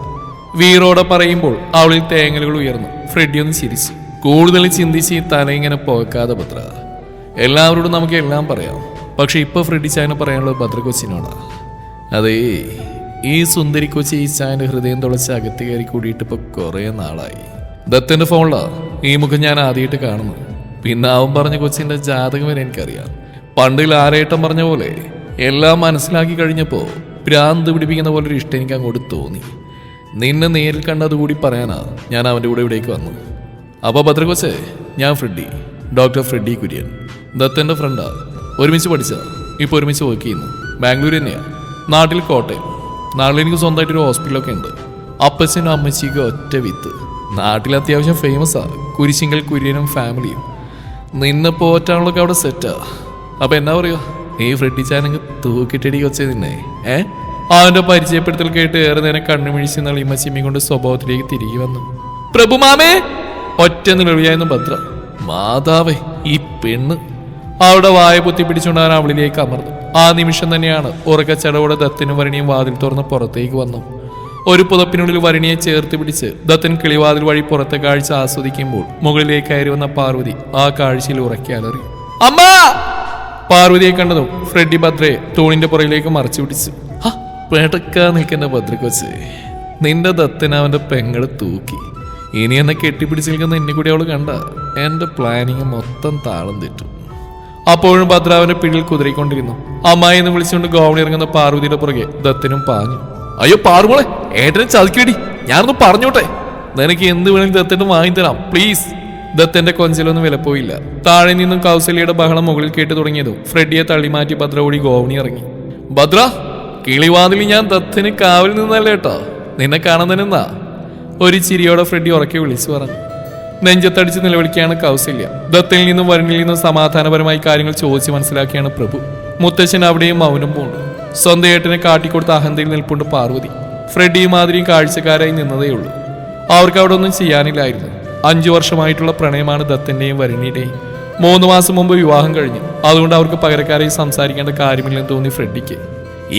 വീറോടെ പറയുമ്പോൾ അവളിൽ തേങ്ങലുകൾ ഉയർന്നു. ഫ്രെഡി ഒന്ന് ചിരിച്ചു. കൂടുതൽ ചിന്തിച്ച് തല ഇങ്ങനെ പോക്കാതെ ഭദ്ര. എല്ലാവരോടും നമുക്ക് എല്ലാം പറയാം. പക്ഷെ ഇപ്പൊ ഫ്രെഡി ചായനെ പറയാനുള്ളത് ഭദ്ര കൊച്ചിനോടാ. അതേ, ഈ സുന്ദരി കൊച്ചി ഈ ചായന്റെ ഹൃദയം തുളച്ച് അകത്ത് കയറി കൂടിയിട്ട് ഇപ്പൊ കുറെ നാളായി. ദത്തന്റെ ഫോണിലാ ഈ മുഖം ഞാൻ ആദ്യമായിട്ട് കാണുന്നു. പിന്നെ അവൻ പറഞ്ഞ കൊച്ചിന്റെ ജാതകം വരെ എനിക്കറിയാം. പണ്ട് ലാരേട്ടൻ പറഞ്ഞ പോലെ എല്ലാം മനസ്സിലാക്കി കഴിഞ്ഞപ്പോ ഭ്രാന്ത് പിടിപ്പിക്കുന്ന പോലെ ഒരു ഇഷ്ടം എനിക്ക് അങ്ങോട്ട് തോന്നി. നിന്നെ നേരിൽ കണ്ടതുകൂടി പറയാനാ ഞാൻ അവൻ്റെ കൂടെ ഇവിടേക്ക് വന്നു. അപ്പോൾ ഭദ്രകൊച്ചേ, ഞാൻ ഫ്രെഡി, ഡോക്ടർ ഫ്രെഡി കുര്യൻ, ദത്തൻ്റെ ഫ്രണ്ടാ. ഒരുമിച്ച് പഠിച്ച, ഇപ്പോൾ ഒരുമിച്ച് വർക്ക് ചെയ്യുന്നു. ബാംഗ്ലൂർ തന്നെയാ. നാട്ടിൽ കോട്ടയം. നാട്ടിൽ എനിക്ക് സ്വന്തമായിട്ടൊരു ഹോസ്പിറ്റലൊക്കെ ഉണ്ട്. അപ്പച്ചനും അമ്മച്ചിക്കും ഒറ്റ വിത്ത്. നാട്ടിൽ അത്യാവശ്യം ഫേമസാ. കുരിശിങ്കൽ കുര്യനും ഫാമിലിയും. നിന്നെ പോറ്റാനുള്ളൊക്കെ അവിടെ സെറ്റാ. അപ്പൊ എന്നാ പറയുക, ഈ ഫ്രെഡി ചാനങ്ങ് തൂക്കിട്ടടി കൊച്ചേ നിന്നെ. അവന്റെ പരിചയപ്പെടുത്തൽ കേട്ട് ഏറെ നേരം കണ്ണുമിഴിച്ച് നളിമ ചിമ്മി കൊണ്ട് സ്വഭാവത്തിലേക്ക് തിരികെ വന്നു. പ്രഭുമാമേ! ഒറ്റ നിലവിയായിരുന്നു ഭദ്ര. മാതാവേ, ഈ പെണ്ണ്! അവളുടെ വായ പൊത്തി പിടിച്ചുകൊണ്ടാണ് അവളിലേക്ക് അമർന്നു. ആ നിമിഷം തന്നെയാണ് ഉറക്കച്ചടവോടെ ദത്തനും വരണിയും വാതിൽ തുറന്ന് പുറത്തേക്ക് വന്നു. ഒരു പുതപ്പിനുള്ളിൽ വരണിയെ ചേർത്ത് പിടിച്ച് ദത്തൻ കിളിവാതിൽ വഴി പുറത്തെ കാഴ്ച ആസ്വദിക്കുമ്പോൾ മുകളിലേക്ക് കയറി വന്ന പാർവതി ആ കാഴ്ചയിൽ ഉറക്കി അലറി. അമ്മ! പാർവതിയെ കണ്ടതും ഫ്രെഡി ഭദ്രയെ തൂണിന്റെ പുറകിലേക്ക് മറച്ചു പിടിച്ചു. പേട്ടക്കാ നിൽക്കുന്ന ഭദ്രക്കൊച്ച്, നിന്റെ ദത്തൻ അവന്റെ പെങ്ങള് തൂക്കി. ഇനി എന്നെ കെട്ടിപ്പിടിച്ച് നിൽക്കുന്ന എന്നെ കൂടി അവള് കണ്ട എന്റെ പ്ലാനിങ് മൊത്തം താളം തെറ്റും. അപ്പോഴും ഭദ്ര അവന്റെ പിടിയിൽ കുതിരക്കൊണ്ടിരുന്നു. അമ്മായി എന്ന് വിളിച്ചുകൊണ്ട് ഗോവണി ഇറങ്ങുന്ന പാർവതിയുടെ പുറകെ ദത്തനും പാഞ്ഞു. അയ്യോ പാറുമോളെ, ഏട്ടനെ ചതിക്കടി. ഞാനൊന്ന് പറഞ്ഞോട്ടെ. നിനക്ക് എന്ത് വേണമെങ്കിലും ദത്തനും വാങ്ങിത്തരാം, പ്ലീസ്. ദത്തന്റെ കൊഞ്ചലൊന്നും വിലപ്പോയില്ല. താഴെ നിന്നും കൗസല്യയുടെ ബഹളം മുകളിൽ കേട്ട് തുടങ്ങിയതും ഫ്രെഡിയെ തള്ളിമാറ്റി ഭദ്ര ഓടി ഗോവണി ഇറങ്ങി. ഭദ്ര, കിളിവാതിൽ ഞാൻ ദത്തിന് കാവൽ നിന്നല്ലേ കേട്ടോ. നിന്നെ കാണാൻ തന്നെ എന്നാ. ഒരു ചിരിയോടെ ഫ്രെഡി ഉറക്കെ വിളിച്ചു പറഞ്ഞു. നെഞ്ചത്തടിച്ച് നിലവിളിക്കുകയാണ് കൗസല്യ. ദത്തിൽ നിന്നും വരണിൽ നിന്നും സമാധാനപരമായി കാര്യങ്ങൾ ചോദിച്ച് മനസ്സിലാക്കിയാണ് പ്രഭു. മുത്തശ്ശൻ അവിടെയും മൗനം പോണ്ടു. സ്വന്തം ഏട്ടനെ കാട്ടിക്കൊടുത്ത അഹന്തയിൽ നിൽപ്പുണ്ട് പാർവതി. ഫ്രെഡിയും മാതിരിയും കാഴ്ചക്കാരായി നിന്നതേയുള്ളൂ. അവർക്ക് അവിടെ ഒന്നും ചെയ്യാനില്ലായിരുന്നു. 5 വർഷമായിട്ടുള്ള പ്രണയമാണ് ദത്തന്റെയും വരണിയുടെയും. 3 മാസം മുമ്പ് വിവാഹം കഴിഞ്ഞു. അതുകൊണ്ട് അവർക്ക് പകരക്കാരായി സംസാരിക്കേണ്ട കാര്യമില്ലെന്ന് തോന്നി ഫ്രെഡിക്ക്.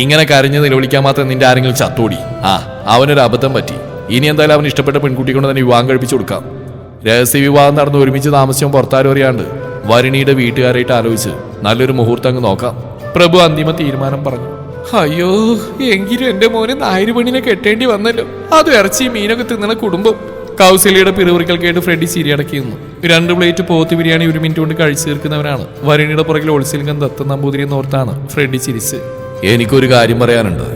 ഇങ്ങനെ കരഞ്ഞ് നിലവിളിക്കാൻ മാത്രം നിന്റെ ആരെങ്കിലും ചത്തോടി. അവനൊരു അബദ്ധം പറ്റി. ഇനി എന്തായാലും അവൻ ഇഷ്ടപ്പെട്ട പെൺകുട്ടി കൊണ്ട് തന്നെ വിവാഹം കഴിപ്പിച്ചു കൊടുക്കാം. രഹസ്യ വിവാഹം നടന്ന് ഒരുമിച്ച് താമസിച്ചും പുറത്താരും അറിയാണ്ട് വരണിയുടെ വീട്ടുകാരായിട്ട് ആലോചിച്ച് നല്ലൊരു മുഹൂർത്തം അങ്ങ് നോക്കാം. പ്രഭു അന്തിമ തീരുമാനം പറഞ്ഞു. അയ്യോ, എങ്കിലും എന്റെ മോനെ നായര് പെണ്ണിനെ കെട്ടേണ്ടി വന്നല്ലോ. അത് ഇറച്ചി മീനൊക്കെ തിന്നണ കുടുംബം. കൗസല്യയുടെ പിറുവിറിക്കൽ കേട്ട് ഫ്രെഡി ചിരിയടക്കി നിന്നു. 2 പ്ലേറ്റ് പോത്ത് ബിരിയാണി 1 മിനിറ്റ് കൊണ്ട് കഴിച്ചു തീർക്കുന്നവനാണ് വരണിയുടെ പുറകിൽ ഒളിച്ചിലിംഗം ദത്ത നമ്പൂതിരി എന്നോർത്താണ് ഫ്രെഡി ചിരിച്ച്. എനിക്കൊരു കാര്യം പറയാനുണ്ട്.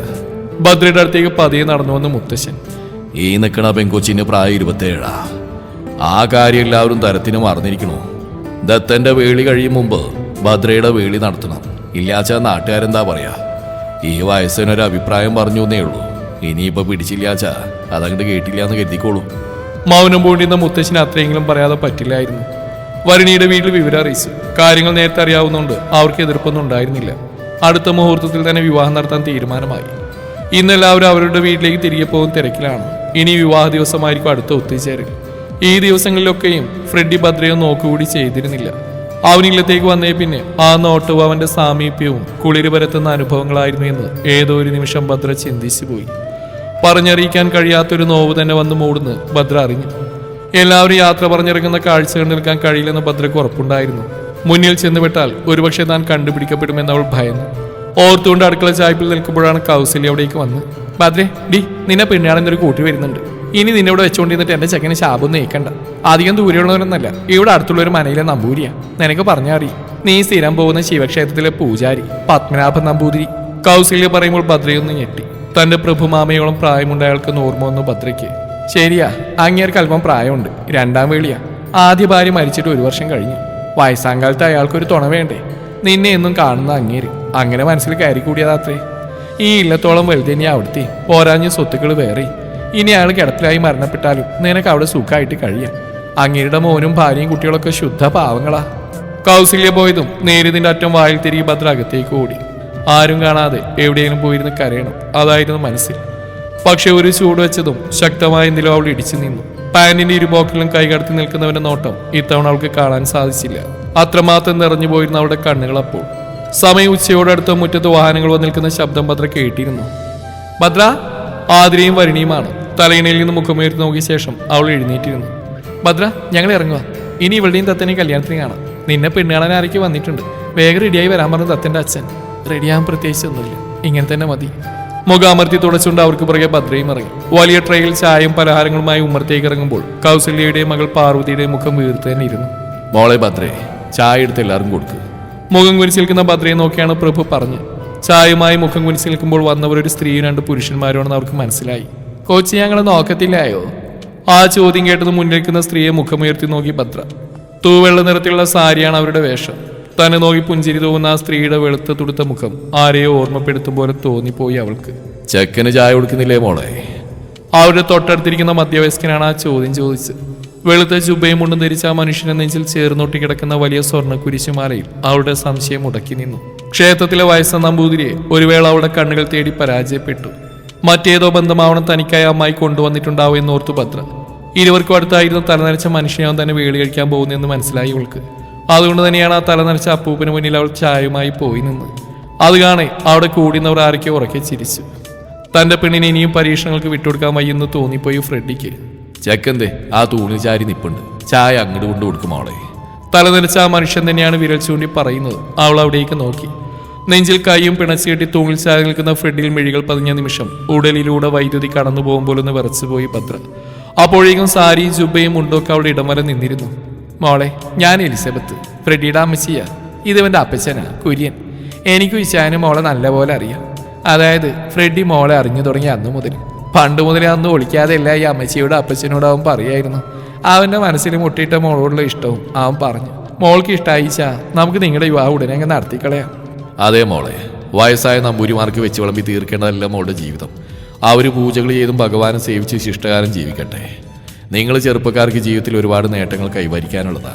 ഭദ്രയുടെ അടുത്തേക്ക് പതിയെ നടന്നു വന്ന മുത്തശ്ശൻ. ഈ നിൽക്കണ പെൺകൊച്ചിന് പ്രായം 27. ആ കാര്യം എല്ലാവരും തരത്തിന് മറന്നിരിക്കണോ. ദത്തന്റെ വേളി കഴിയും മുമ്പ് ഭദ്രയുടെ വേളി നടത്തണം. ഇല്ലാച്ചാ നാട്ടുകാരെന്താ പറയാ. ഈ വയസ്സിനൊരു അഭിപ്രായം പറഞ്ഞു എന്നേ ഉള്ളൂ. ഇനിയിപ്പോ പിടിച്ചില്ലാച്ചാ അതങ്ങോട്ട് കേട്ടില്ല എന്ന് കരുതിക്കോളൂ. മൗനം പൂണ്ടിരുന്ന മുത്തശ്ശന് അത്രയെങ്കിലും പറയാതെ പറ്റില്ലായിരുന്നു. വരണിയുടെ വീട്ടിൽ വിവരം അറിയിച്ചു. കാര്യങ്ങൾ നേരത്തെ അറിയാവുന്നതുകൊണ്ട് അവർക്ക് എതിർപ്പൊന്നും ഉണ്ടായിരുന്നില്ല. അടുത്ത മുഹൂർത്തത്തിൽ തന്നെ വിവാഹം നടത്താൻ തീരുമാനമായി. ഇന്നെല്ലാവരും അവരുടെ വീട്ടിലേക്ക് തിരികെ പോകുന്ന തിരക്കിലാണ്. ഇനി വിവാഹ ദിവസമായിരിക്കും അടുത്ത ഒത്തുചേരൽ. ഈ ദിവസങ്ങളിലൊക്കെയും ഫ്രെഡി ഭദ്രയോ നോക്കുകൂടി ചെയ്തിരുന്നില്ല. അവനില്ലത്തേക്ക് വന്നേ പിന്നെ ആ നോട്ടവും അവന്റെ സാമീപ്യവും കുളിര് പരത്തുന്ന അനുഭവങ്ങളായിരുന്നു എന്ന് ഏതോ ഒരു നിമിഷം ഭദ്ര ചിന്തിച്ചു പോയി. പറഞ്ഞറിയിക്കാൻ കഴിയാത്തൊരു നോവ് തന്നെ വന്ന് മൂടുന്ന് ഭദ്ര അറിഞ്ഞു. എല്ലാവരും യാത്ര പറഞ്ഞിറങ്ങുന്ന കാഴ്ച കണ്ടു നിൽക്കാൻ കഴിയില്ലെന്ന് ഭദ്രയ്ക്ക് ഉറപ്പുണ്ടായിരുന്നു. മുന്നിൽ ചെന്നുവിട്ടാൽ ഒരുപക്ഷെ താൻ കണ്ടുപിടിക്കപ്പെടുമെന്ന് അവൾ ഭയന്നു. ഓർത്തുകൊണ്ട് അടുക്കള ചായ്പിൽ നിൽക്കുമ്പോഴാണ് കൗസല്യ അവിടേക്ക് വന്ന്, ഭദ്രേ ഡി നിന്നെ പെണ്ണാണെന്നൊരു കൂട്ടി വരുന്നുണ്ട്. ഇനി നിന്നോട് വെച്ചുകൊണ്ടിരുന്നിട്ട് എന്റെ ചെക്കന് ശാപൊന്നും ഏക്കണ്ട. അധികം ദൂരെയുള്ളവരൊന്നല്ല, ഇവിടെ അടുത്തുള്ള ഒരു മനയിലെ നമ്പൂരിയാ. നിനക്ക് പറഞ്ഞാറി, നീ സ്ഥിരം പോകുന്ന ശിവക്ഷേത്രത്തിലെ പൂജാരി പത്മനാഭൻ നമ്പൂതിരി. കൗസല്യ പറയുമ്പോൾ ഭദ്രയൊന്ന് ഞെട്ടി. തന്റെ പ്രഭുമാമയോളം പ്രായമുണ്ട് അയാൾക്ക് ഓർമ്മ വന്നു ഭദ്രയ്ക്ക്. ശരിയാ, അങ്ങേർക്ക് അല്പം പ്രായമുണ്ട്. രണ്ടാം വേളിയാ. ആദ്യ ഭാര്യ മരിച്ചിട്ട് 1 വർഷം കഴിഞ്ഞു. വയസ്സാങ്കാലത്ത് അയാൾക്കൊരു തുണ വേണ്ടേ? നിന്നെ എന്നും കാണുന്ന അങ്ങേര് അങ്ങനെ മനസ്സിൽ കയറി കൂടിയതാത്രേ. ഈ ഇല്ലത്തോളം വലുതന്നെ അവിടുത്തെ പോരാഞ്ഞ സ്വത്തുക്കൾ വേറെ. ഇനി അയാൾ കിടപ്പിലായി മരണപ്പെട്ടാലും നിനക്ക് അവിടെ സുഖമായിട്ട് കഴിയാം. അങ്ങേരുടെ മോനും ഭാര്യയും കുട്ടികളൊക്കെ ശുദ്ധ പാവങ്ങളാ. കൗസല്യ പോയതും നേരിതിന്റെ അറ്റം വായിൽ തിരികെ ഭദ്ര അകത്തേക്ക് ഓടി. ആരും കാണാതെ എവിടെയെങ്കിലും പോയിരുന്ന് കരയണം, അതായിരുന്നു മനസ്സിൽ. പക്ഷെ ഒരു ചൂട് വെച്ചതും ശക്തമായ എന്തിലും അവൾ ഇടിച്ചു നിന്നു. പാന്റിന്റെ ഇരുപോക്കിലും കൈകടത്തി നിൽക്കുന്നവന്റെ നോട്ടം ഇത്തവണ അവൾക്ക് കാണാൻ സാധിച്ചില്ല. അത്രമാത്രം നിറഞ്ഞു പോയിരുന്ന അവളുടെ കണ്ണുകൾ അപ്പോൾ. സമയം ഉച്ചയോടടുത്ത് മുറ്റത്ത് വാഹനങ്ങൾ വന്ന് നിൽക്കുന്ന ശബ്ദം ഭദ്ര കേട്ടിരുന്നു. ഭദ്ര, ആതിരയും വരുണിയുമാണ്. തലയിണയിൽ നിന്ന് മുഖമുയർത്തി നോക്കിയ ശേഷം അവൾ എഴുന്നേറ്റിരുന്നു. ഭദ്ര, ഞങ്ങൾ ഇറങ്ങുക. ഇനി ഇവളുടെയും തത്തനെയും കല്യാണത്തിന് കാണാം. നിന്നെ പെണ്ണ് കാണാൻ ആരൊക്കെ വന്നിട്ടുണ്ട്. വേഗം റെഡിയായി വരാൻ പറഞ്ഞു തത്തന്റെ അച്ഛൻ. റെഡിയാകാൻ പ്രത്യേകിച്ചൊന്നുമില്ല, ഇങ്ങനെ തന്നെ മതി. മുഖാമർത്തി തുടച്ചുകൊണ്ട് അവർക്ക് പുറകെ ഭദ്രയും ഇറങ്ങി. വലിയ ട്രെയിൽ ചായയും പലഹാരങ്ങളുമായി ഉമ്മറത്തേക്ക് ഇറങ്ങുമ്പോൾ കൗസല്യയുടെയും മകൾ പാർവതിയുടെയും മുഖം വീർത്ത് തന്നെ ഇരുന്നു. മോളെ ഭദ്രേ, ചായ എടുത്ത് എല്ലാവരും കൊടുക്കുക. മുഖം കുനിച്ച് നിൽക്കുന്ന ഭദ്രയെ നോക്കിയാണ് പ്രഭു പറഞ്ഞു. ചായയുമായി മുഖം കുനിച്ച് നിൽക്കുമ്പോൾ വന്നവർ ഒരു സ്ത്രീയും 2 പുരുഷന്മാരുമാണെന്ന് അവർക്ക് മനസ്സിലായി. കോച്ച് ഞങ്ങൾ നോക്കത്തില്ലായോ? ആ ചോദ്യം കേട്ടത് മുന്നിലിരിക്കുന്ന സ്ത്രീയെ മുഖമുയർത്തി നോക്കി ഭദ്ര. തൂവെള്ള നിറത്തിലുള്ള സാരിയാണ് അവരുടെ വേഷം. തന്നെ നോക്കി പുഞ്ചിരി തോന്നുന്ന ആ സ്ത്രീയുടെ വെളുത്ത തുടുത്ത മുഖം ആരെയോ ഓർമ്മപ്പെടുത്തും പോലെ തോന്നിപ്പോയി അവൾക്ക്. ചെക്കന് ചായ കൊടുക്കുന്നില്ലേ മോളെ? അവരുടെ തൊട്ടടുത്തിരിക്കുന്ന മധ്യവയസ്കനാണ് ആ ചോദ്യം ചോദിച്ചത്. വെളുത്ത ജുബയും മുണ്ടും ധരിച്ച ആ മനുഷ്യന്റെ നെഞ്ചിൽ ചേർന്നൊട്ടി കിടക്കുന്ന വലിയ സ്വർണ്ണ കുരിശുമാലയിൽ അവളുടെ സംശയം മുടക്കി നിന്നു. ക്ഷേത്രത്തിലെ വയസ്സ നമ്പൂതിരിയെ ഒരു വേള അവളുടെ കണ്ണുകൾ തേടി പരാജയപ്പെട്ടു. മറ്റേതോ ബന്ധമാവണം തനിക്കായി അമ്മായി കൊണ്ടുവന്നിട്ടുണ്ടാവും എന്നോർത്തു ഭദ്ര. ഇരുവർക്കും അടുത്തായിരുന്ന തലനരച്ച മനുഷ്യനാവും തന്നെ വേളി കഴിക്കാൻ പോകുന്നതെന്ന് മനസ്സിലായി അവൾക്ക്. അതുകൊണ്ട് തന്നെയാണ് ആ തലനരച്ച അപ്പൂപ്പിന് മുന്നിൽ അവൾ ചായയുമായി പോയി നിന്ന്. അത് കാണെ അവിടെ കൂടിയുന്നവർ ആരൊക്കെ ഉറക്കെ ചിരിച്ചു. തന്റെ പെണ്ണിനെ ഇനിയും പരീക്ഷണങ്ങൾക്ക് വിട്ടുകൊടുക്കാൻ വയ്യെന്ന് തോന്നിപ്പോയി ഫ്രെഡിക്ക്. ചെക്കന്തേ ആ തൂണിൽ ചാരി നിപ്പുണ്ട്, ചായ അങ്ങോട്ട് കൊണ്ടു കൊടുക്കും മോളെ. തലനരച്ച ആ മനുഷ്യൻ തന്നെയാണ് വിരൽ ചൂണ്ടി പറയുന്നത്. അവൾ അവിടേക്ക് നോക്കി. നെഞ്ചിൽ കൈയും പിണച്ചു കെട്ടി തൂണിൽ ചാരി നിൽക്കുന്ന ഫ്രെഡിൽ മിഴികൾ പതിഞ്ഞ നിമിഷം ഉടലിലൂടെ വൈദ്യുതി കടന്നു പോകുമ്പോലൊന്ന് വിറച്ചുപോയി ഭദ്ര. അപ്പോഴേക്കും സാരി ജുബയും മുണ്ടൊക്കെ അവളുടെ ഇടം വരെ നിന്നിരുന്നു. മോളെ, ഞാൻ എലിസബത്ത്, ഫ്രെഡിയുടെ അമ്മച്ചിയാ. ഇതവന്റെ അപ്പച്ചനാ കുര്യൻ. എനിക്കും ഇശാനും മോളെ നല്ലപോലെ അറിയാം. അതായത് ഫ്രെഡി മോളെ അറിഞ്ഞു തുടങ്ങി അന്നു മുതൽ. പണ്ട് മുതലേ അന്ന് ഒളിക്കാതെ അല്ല ഈ അമ്മച്ചിയോട് അപ്പച്ചനോട് അവൻ പറയായിരുന്നു. അവന്റെ മനസ്സിൽ മുട്ടിയിട്ട മോളോടുള്ള ഇഷ്ടവും അവൻ പറഞ്ഞു. മോൾക്ക് ഇഷ്ടമായിച്ചാ നമുക്ക് നിങ്ങളുടെ വിവാഹം ഉടനെ അങ്ങ് നടത്തിക്കളയാം. അതേ മോളെ, വയസ്സായ നമ്പൂരിമാർക്ക് വെച്ച് വിളമ്പി തീർക്കേണ്ടതല്ല മോളുടെ ജീവിതം. അവർ പൂജകൾ ചെയ്തും ഭഗവാനെ സേവിച്ച് ശിഷ്ടകാലം ജീവിക്കട്ടെ. നിങ്ങൾ ചെറുപ്പക്കാർക്ക് ജീവിതത്തിൽ ഒരുപാട് നേട്ടങ്ങൾ കൈവരിക്കാനുള്ളതാ.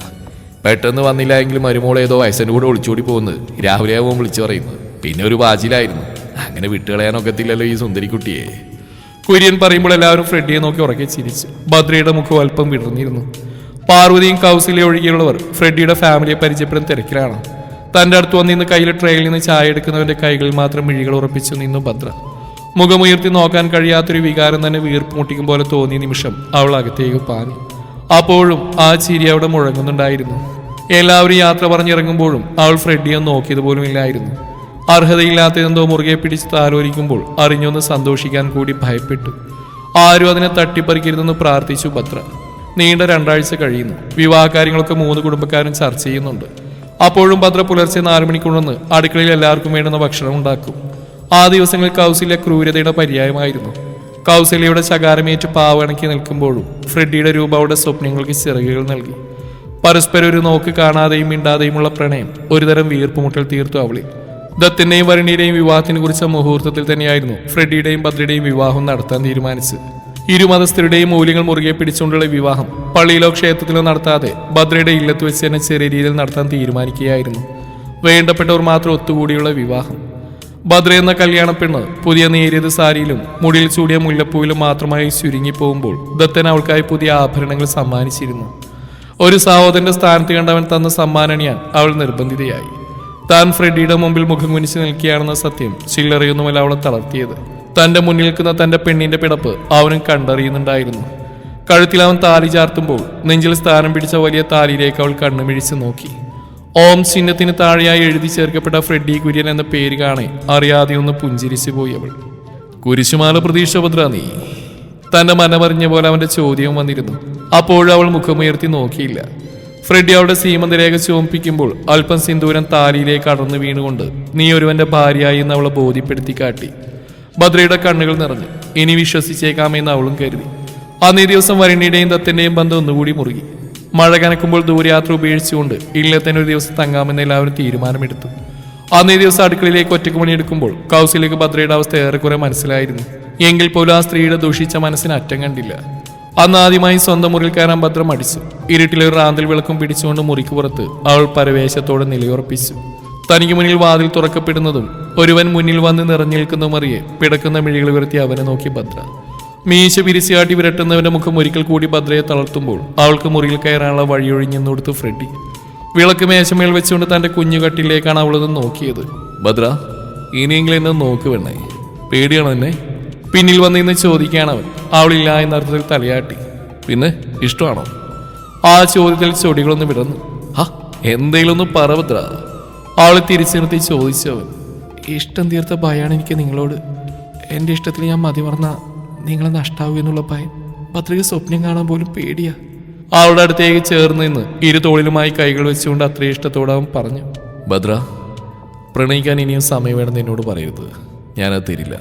പെട്ടെന്ന് വന്നില്ല എങ്കിലും മരുമോളെ ഏതോ വയസ്സിൻ്റെ കൂടെ ഒളിച്ചോടി പോകുന്നത് രാവിലെ ആവുമ്പോൾ വിളിച്ചു പറയുന്നു. പിന്നെ ഒരു വാജിലായിരുന്നു. അങ്ങനെ വിട്ടുകളയാനൊക്കത്തില്ലല്ലോ ഈ സുന്ദരിക്കുട്ടിയെ. കുര്യൻ പറയുമ്പോൾ എല്ലാവരും ഫ്രെഡിയെ നോക്കി ഉറക്കെ ചിരിച്ചു. ഭദ്രയുടെ മുഖം അല്പം വിടർന്നിരുന്നു. പാർവതിയും കൗസല്യ ഒഴികെയുള്ളവർ ഫ്രെഡിയുടെ ഫാമിലിയെ പരിചയപ്പെടാൻ തിരക്കിലാണ്. തന്റെ അടുത്ത് വന്നിന്ന് കയ്യിലെ ട്രെയിൽ നിന്ന് ചായ എടുക്കുന്നവന്റെ കൈകളിൽ മാത്രം മിഴികൾ ഉറപ്പിച്ചു നിന്നു ഭദ്ര. മുഖമുയർത്തി നോക്കാൻ കഴിയാത്തൊരു വികാരം തന്നെ വീർപ്പ് മുട്ടിക്കും പോലെ തോന്നിയ നിമിഷം അവൾ അകത്തേക്ക് പാഞ്ഞു. അപ്പോഴും ആ ചിരി അവിടെ മുഴങ്ങുന്നുണ്ടായിരുന്നു. എല്ലാവരും യാത്ര പറഞ്ഞിറങ്ങുമ്പോഴും അവൾ ഫ്രെഡിയെ നോക്കിയതുപോലും ഇല്ലായിരുന്നു. അർഹതയില്ലാത്തതെന്തോ മുറുകെ പിടിച്ച് താലോലിക്കുമ്പോൾ അറിഞ്ഞൊന്ന് സന്തോഷിക്കാൻ കൂടി ഭയപ്പെട്ടു. ആരും അതിനെ തട്ടിപ്പറിക്കരുതെന്ന് പ്രാർത്ഥിച്ചു ഭദ്ര. നീണ്ട 2 ആഴ്ച കഴിയുന്നു. വിവാഹകാര്യങ്ങളൊക്കെ 3 കുടുംബക്കാരും ചർച്ച ചെയ്യുന്നുണ്ട്. അപ്പോഴും ഭദ്ര പുലർച്ചെ 4 മണിക്കുണ്ടെന്ന് അടുക്കളയിൽ എല്ലാവർക്കും വേണ്ടുന്ന ഭക്ഷണം ഉണ്ടാക്കും. ആ ദിവസങ്ങളിൽ കൗസല്യ ക്രൂരതയുടെ പര്യായമായിരുന്നു. കൗസല്യയുടെ ശകാരമേറ്റ് പാവണക്കി നിൽക്കുമ്പോഴും ഫ്രെഡിയുടെ രൂപ അവളുടെ സ്വപ്നങ്ങൾക്ക് ചിറകുകൾ നൽകി. പരസ്പരം ഒരു നോക്ക് കാണാതെയും മിണ്ടാതെയുമുള്ള പ്രണയം ഒരുതരം വീർപ്പുമുട്ടൽ തീർത്തു അവളിൽ. ദത്തിന്റെയും വരുണിയുടെയും വിവാഹത്തിനെ കുറിച്ച മുഹൂർത്തത്തിൽ തന്നെയായിരുന്നു ഫ്രെഡിയുടെയും ഭദ്രയുടെയും വിവാഹം നടത്താൻ തീരുമാനിച്ചത്. ഇരുമതസ്ഥരുടെയും മൂല്യങ്ങൾ മുറുകെ പിടിച്ചുകൊണ്ടുള്ള വിവാഹം പള്ളിയിലോ ക്ഷേത്രത്തിലോ നടത്താതെ ഭദ്രയുടെ ഇല്ലത്ത് വെച്ച് തന്നെ ചെറിയ രീതിയിൽ നടത്താൻ തീരുമാനിക്കുകയായിരുന്നു. വേണ്ടപ്പെട്ടവർ മാത്രം ഒത്തുകൂടിയുള്ള വിവാഹം. ഭദ്ര എന്ന കല്യാണ പെണ്ണ് പുതിയ നേരിയത് സാരിയിലും മുടിയിൽ ചൂടിയ മുല്ലപ്പൂവിലും മാത്രമായി ചുരുങ്ങിപ്പോകുമ്പോൾ ദത്തൻ അവൾക്കായി പുതിയ ആഭരണങ്ങൾ സമ്മാനിച്ചിരുന്നു. ഒരു സഹോദരന്റെ സ്ഥാനത്ത് കണ്ടവൻ തന്ന സമ്മാനണിയാൻ അവൾ നിർബന്ധിതയായി. താൻ ഫ്രെഡിയുടെ മുമ്പിൽ മുഖം കുനിച്ച് നിൽക്കുകയാണെന്ന സത്യം ചില്ലറയൊന്നുമല്ല അവളെ തളർത്തിയത്. തന്റെ മുന്നിൽ നിൽക്കുന്ന തന്റെ പെണ്ണിന്റെ പിടപ്പ് അവനും കണ്ടറിയുന്നുണ്ടായിരുന്നു. കഴുത്തിൽ അവൻ താലി ചാർത്തുമ്പോൾ നെഞ്ചിൽ സ്ഥാനം പിടിച്ച വലിയ താലിയിലേക്ക് അവൾ കണ്ണുമിഴിച്ച് നോക്കി. ഓം ചിഹ്നത്തിന് താഴെയായി എഴുതി ചേർക്കപ്പെട്ട ഫ്രെഡി കുര്യൻ എന്ന പേര് കാണെ അറിയാതെ ഒന്ന് പുഞ്ചിരിച്ചു പോയി അവൾ. കുരിശുമാല പ്രതീക്ഷ ഭദ്ര നീ? തന്റെ മനമറിഞ്ഞ പോലെ അവന്റെ ചോദ്യം വന്നിരുന്നു. അപ്പോഴും അവൾ മുഖമുയർത്തി നോക്കിയില്ല. ഫ്രെഡി അവളുടെ സീമന്തരേഖ ചോമിപ്പിക്കുമ്പോൾ അല്പം സിന്ദൂരം താലിയിലേക്ക് അടർന്നു വീണുകൊണ്ട് നീ ഒരുവന്റെ ഭാര്യയായി എന്ന് അവളെ ബോധ്യപ്പെടുത്തി കാട്ടി. ഭദ്രയുടെ കണ്ണുകൾ നിറഞ്ഞു. ഇനി വിശ്വസിച്ചേക്കാമെന്ന് അവളും കരുതി. അന്നേ ദിവസം വരണിയുടെയും ദത്തന്റെയും ബന്ധം ഒന്നുകൂടി മുറുകി. മഴ കനക്കുമ്പോൾ ദൂരയാത്ര ഉപേക്ഷിച്ചുകൊണ്ട് ഇല്ലത്തന്നെ ഒരു ദിവസം തങ്ങാമെന്ന് എല്ലാവരും തീരുമാനമെടുത്തു. അന്നേ ദിവസം അടുക്കളയിലേക്ക് ഒറ്റക്ക് പണിയെടുക്കുമ്പോൾ കൗസിലേക്ക് ഭദ്രയുടെ അവസ്ഥ ഏറെക്കുറെ മനസ്സിലായിരുന്നു. എങ്കിൽ പോലും ആ സ്ത്രീയുടെ ദൂഷിച്ച മനസ്സിന് അറ്റം കണ്ടില്ല. അന്ന് ആദ്യമായി സ്വന്തം മുറിയിൽ കയറാൻ ഭദ്ര മടിച്ചു. ഇരുട്ടിലെ ഒരു റാന്തൽ വിളക്കും പിടിച്ചുകൊണ്ട് മുറിക്ക് പുറത്ത് അവൾ പരവേശത്തോടെ നിലയുറപ്പിച്ചു. തനിക്ക് മുന്നിൽ വാതിൽ തുറക്കപ്പെടുന്നതും ഒരുവൻ മുന്നിൽ വന്ന് നിറഞ്ഞു നിൽക്കുന്നതും അറിയെ പിടക്കുന്ന മിഴികൾ ഉയർത്തി അവനെ നോക്കി ഭദ്ര. മീശ വിരിച്ചാട്ടി വിരട്ടുന്നവന്റെ മുഖം ഒരിക്കൽ കൂടി ഭദ്രയെ തളർത്തുമ്പോൾ അവൾക്ക് മുറിയിൽ കയറാനുള്ള വഴിയൊഴിഞ്ഞെന്ന് കൊടുത്തു ഫ്രെഡി. വിളക്ക് മേശമേൽ വെച്ചുകൊണ്ട് തന്റെ കുഞ്ഞുകട്ടിലേക്കാണ് അവളത് നോക്കിയത്. ഭദ്ര, ഇനിയെങ്കിലും എന്നെ നോക്ക് വേണേ. പേടിയാണോ എന്നെ? പിന്നിൽ വന്നിന്ന് ചോദിക്കുകയാണ് അവൻ. അവളില്ല എന്ന അർത്ഥത്തിൽ തലയാട്ടി. പിന്നെ ഇഷ്ടമാണോ? ആ ചോദ്യത്തിൽ ചൊടികളൊന്ന് വിടർന്നു. ഹാ, എന്തേലും ഒന്ന് പറ ഭദ്ര. അവളെ തിരിച്ചു നിർത്തി ചോദിച്ചവൻ. ഇഷ്ടം തീർത്ത ഭയാണ് എനിക്ക് നിങ്ങളോട്. എൻ്റെ ഇഷ്ടത്തിൽ ഞാൻ മതി മറന്ന നിങ്ങളെ നഷ്ടാവൂ എന്നുള്ള ഭയം. ഭദ്രയ്ക്ക് സ്വപ്നം കാണാൻ പോലും പേടിയാ. അവളുടെ അടുത്തേക്ക് ചേർന്ന് നിന്ന് ഇരു തോളിലുമായി കൈകൾ വെച്ചുകൊണ്ട് അത്രയും ഇഷ്ടത്തോടെ അവൻ പറഞ്ഞു. ഭദ്ര, പ്രണയിക്കാൻ ഇനിയും സമയം വേണമെന്ന് എന്നോട് പറയരുത്. ഞാനത് തരില്ല.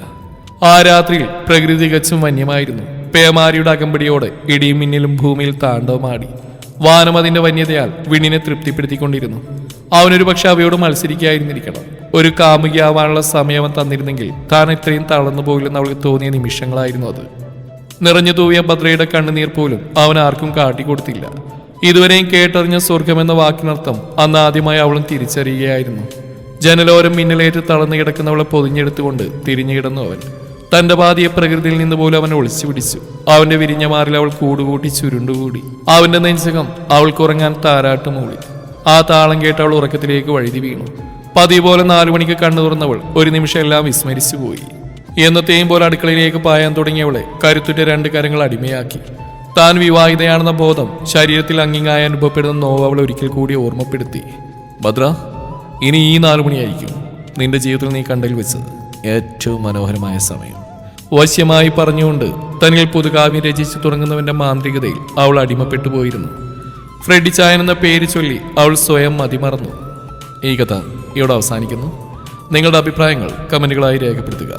ആ രാത്രിയിൽ പ്രകൃതി തികച്ചും വന്യമായിരുന്നു. പേമാരിയുടെ അകമ്പടിയോടെ ഇടിയും മിന്നലും ഭൂമിയിൽ താണ്ഡവമാടി. വാനം അതിന്റെ വന്യതയാൽ വിണ്ണിനെ തൃപ്തിപ്പെടുത്തിക്കൊണ്ടിരുന്നു. അവനൊരു പക്ഷെ അവയോട് മത്സരിക്കായിരുന്നിരിക്കണം. ഒരു കാമുകിയാവാനുള്ള സമയം അവൻ തന്നിരുന്നെങ്കിൽ താൻ ഇത്രയും തളർന്നു പോകില്ലെന്ന് അവൾക്ക് തോന്നിയ നിമിഷങ്ങളായിരുന്നു അത്. നിറഞ്ഞു തൂവിയ ഭദ്രയുടെ കണ്ണുനീർ പോലും അവൻ ആർക്കും കാട്ടിക്കൊടുത്തില്ല. ഇതുവരെയും കേട്ടറിഞ്ഞ സ്വർഗമെന്ന വാക്കിനർത്ഥം അന്ന് ആദ്യമായി അവളും തിരിച്ചറിയുകയായിരുന്നു. ജനലോരം മിന്നലേറ്റ് തളർന്നു കിടക്കുന്നവളെ പൊതിഞ്ഞെടുത്തുകൊണ്ട് തിരിഞ്ഞു കിടന്നു അവൻ. തന്റെ പാതിയെ പ്രകൃതിയിൽ നിന്ന് പോലും അവനെ ഒളിച്ചു പിടിച്ചു. അവന്റെ വിരിഞ്ഞ മാറിൽ അവൾ കൂടുകൂട്ടി ചുരുണ്ടുകൂടി. അവന്റെ നെഞ്ചകം അവൾക്ക് ഉറങ്ങാൻ താരാട്ട് മൂളി. ആ താളം കേട്ട് അവൾ ഉറക്കത്തിലേക്ക് വഴുതി വീണു. പതിവ് പോലെ 4 മണിക്ക് കണ്ണു തുറന്നവൾ ഒരു നിമിഷം എല്ലാം വിസ്മരിച്ചു പോയി. എന്നത്തെയും പോലെ അടുക്കളയിലേക്ക് പായാൻ തുടങ്ങിയവളെ കരുത്തുറ്റ 2 കരങ്ങൾ അടിമയാക്കി. താൻ വിവാഹിതയാണെന്ന ബോധം ശരീരത്തിൽ അങ്ങിങ്ങായി അനുഭവപ്പെടുന്ന നോവ് അവളെ ഒരിക്കൽ കൂടി ഓർമ്മപ്പെടുത്തി. ഭദ്ര, ഇനി ഈ 4 മണിയായിരിക്കും നിന്റെ ജീവിതത്തിൽ നീ കണ്ടതിൽ വെച്ച് ഏറ്റവും മനോഹരമായ സമയം. വശ്യമായി പറഞ്ഞുകൊണ്ട് തന്നിൽ പുതുകാവ്യം രചിച്ചു തുടങ്ങുന്നവന്റെ മാന്ത്രികതയിൽ അവൾ അടിമപ്പെട്ടു പോയിരുന്നു. ഫ്രെഡി ചായൻ എന്ന പേര് ചൊല്ലി അവൾ സ്വയം മതിമറന്നു. ഈ കഥ ഇവിടെ അവസാനിക്കുന്നു. നിങ്ങളുടെ അഭിപ്രായങ്ങൾ കമന്റുകളായി രേഖപ്പെടുത്തുക.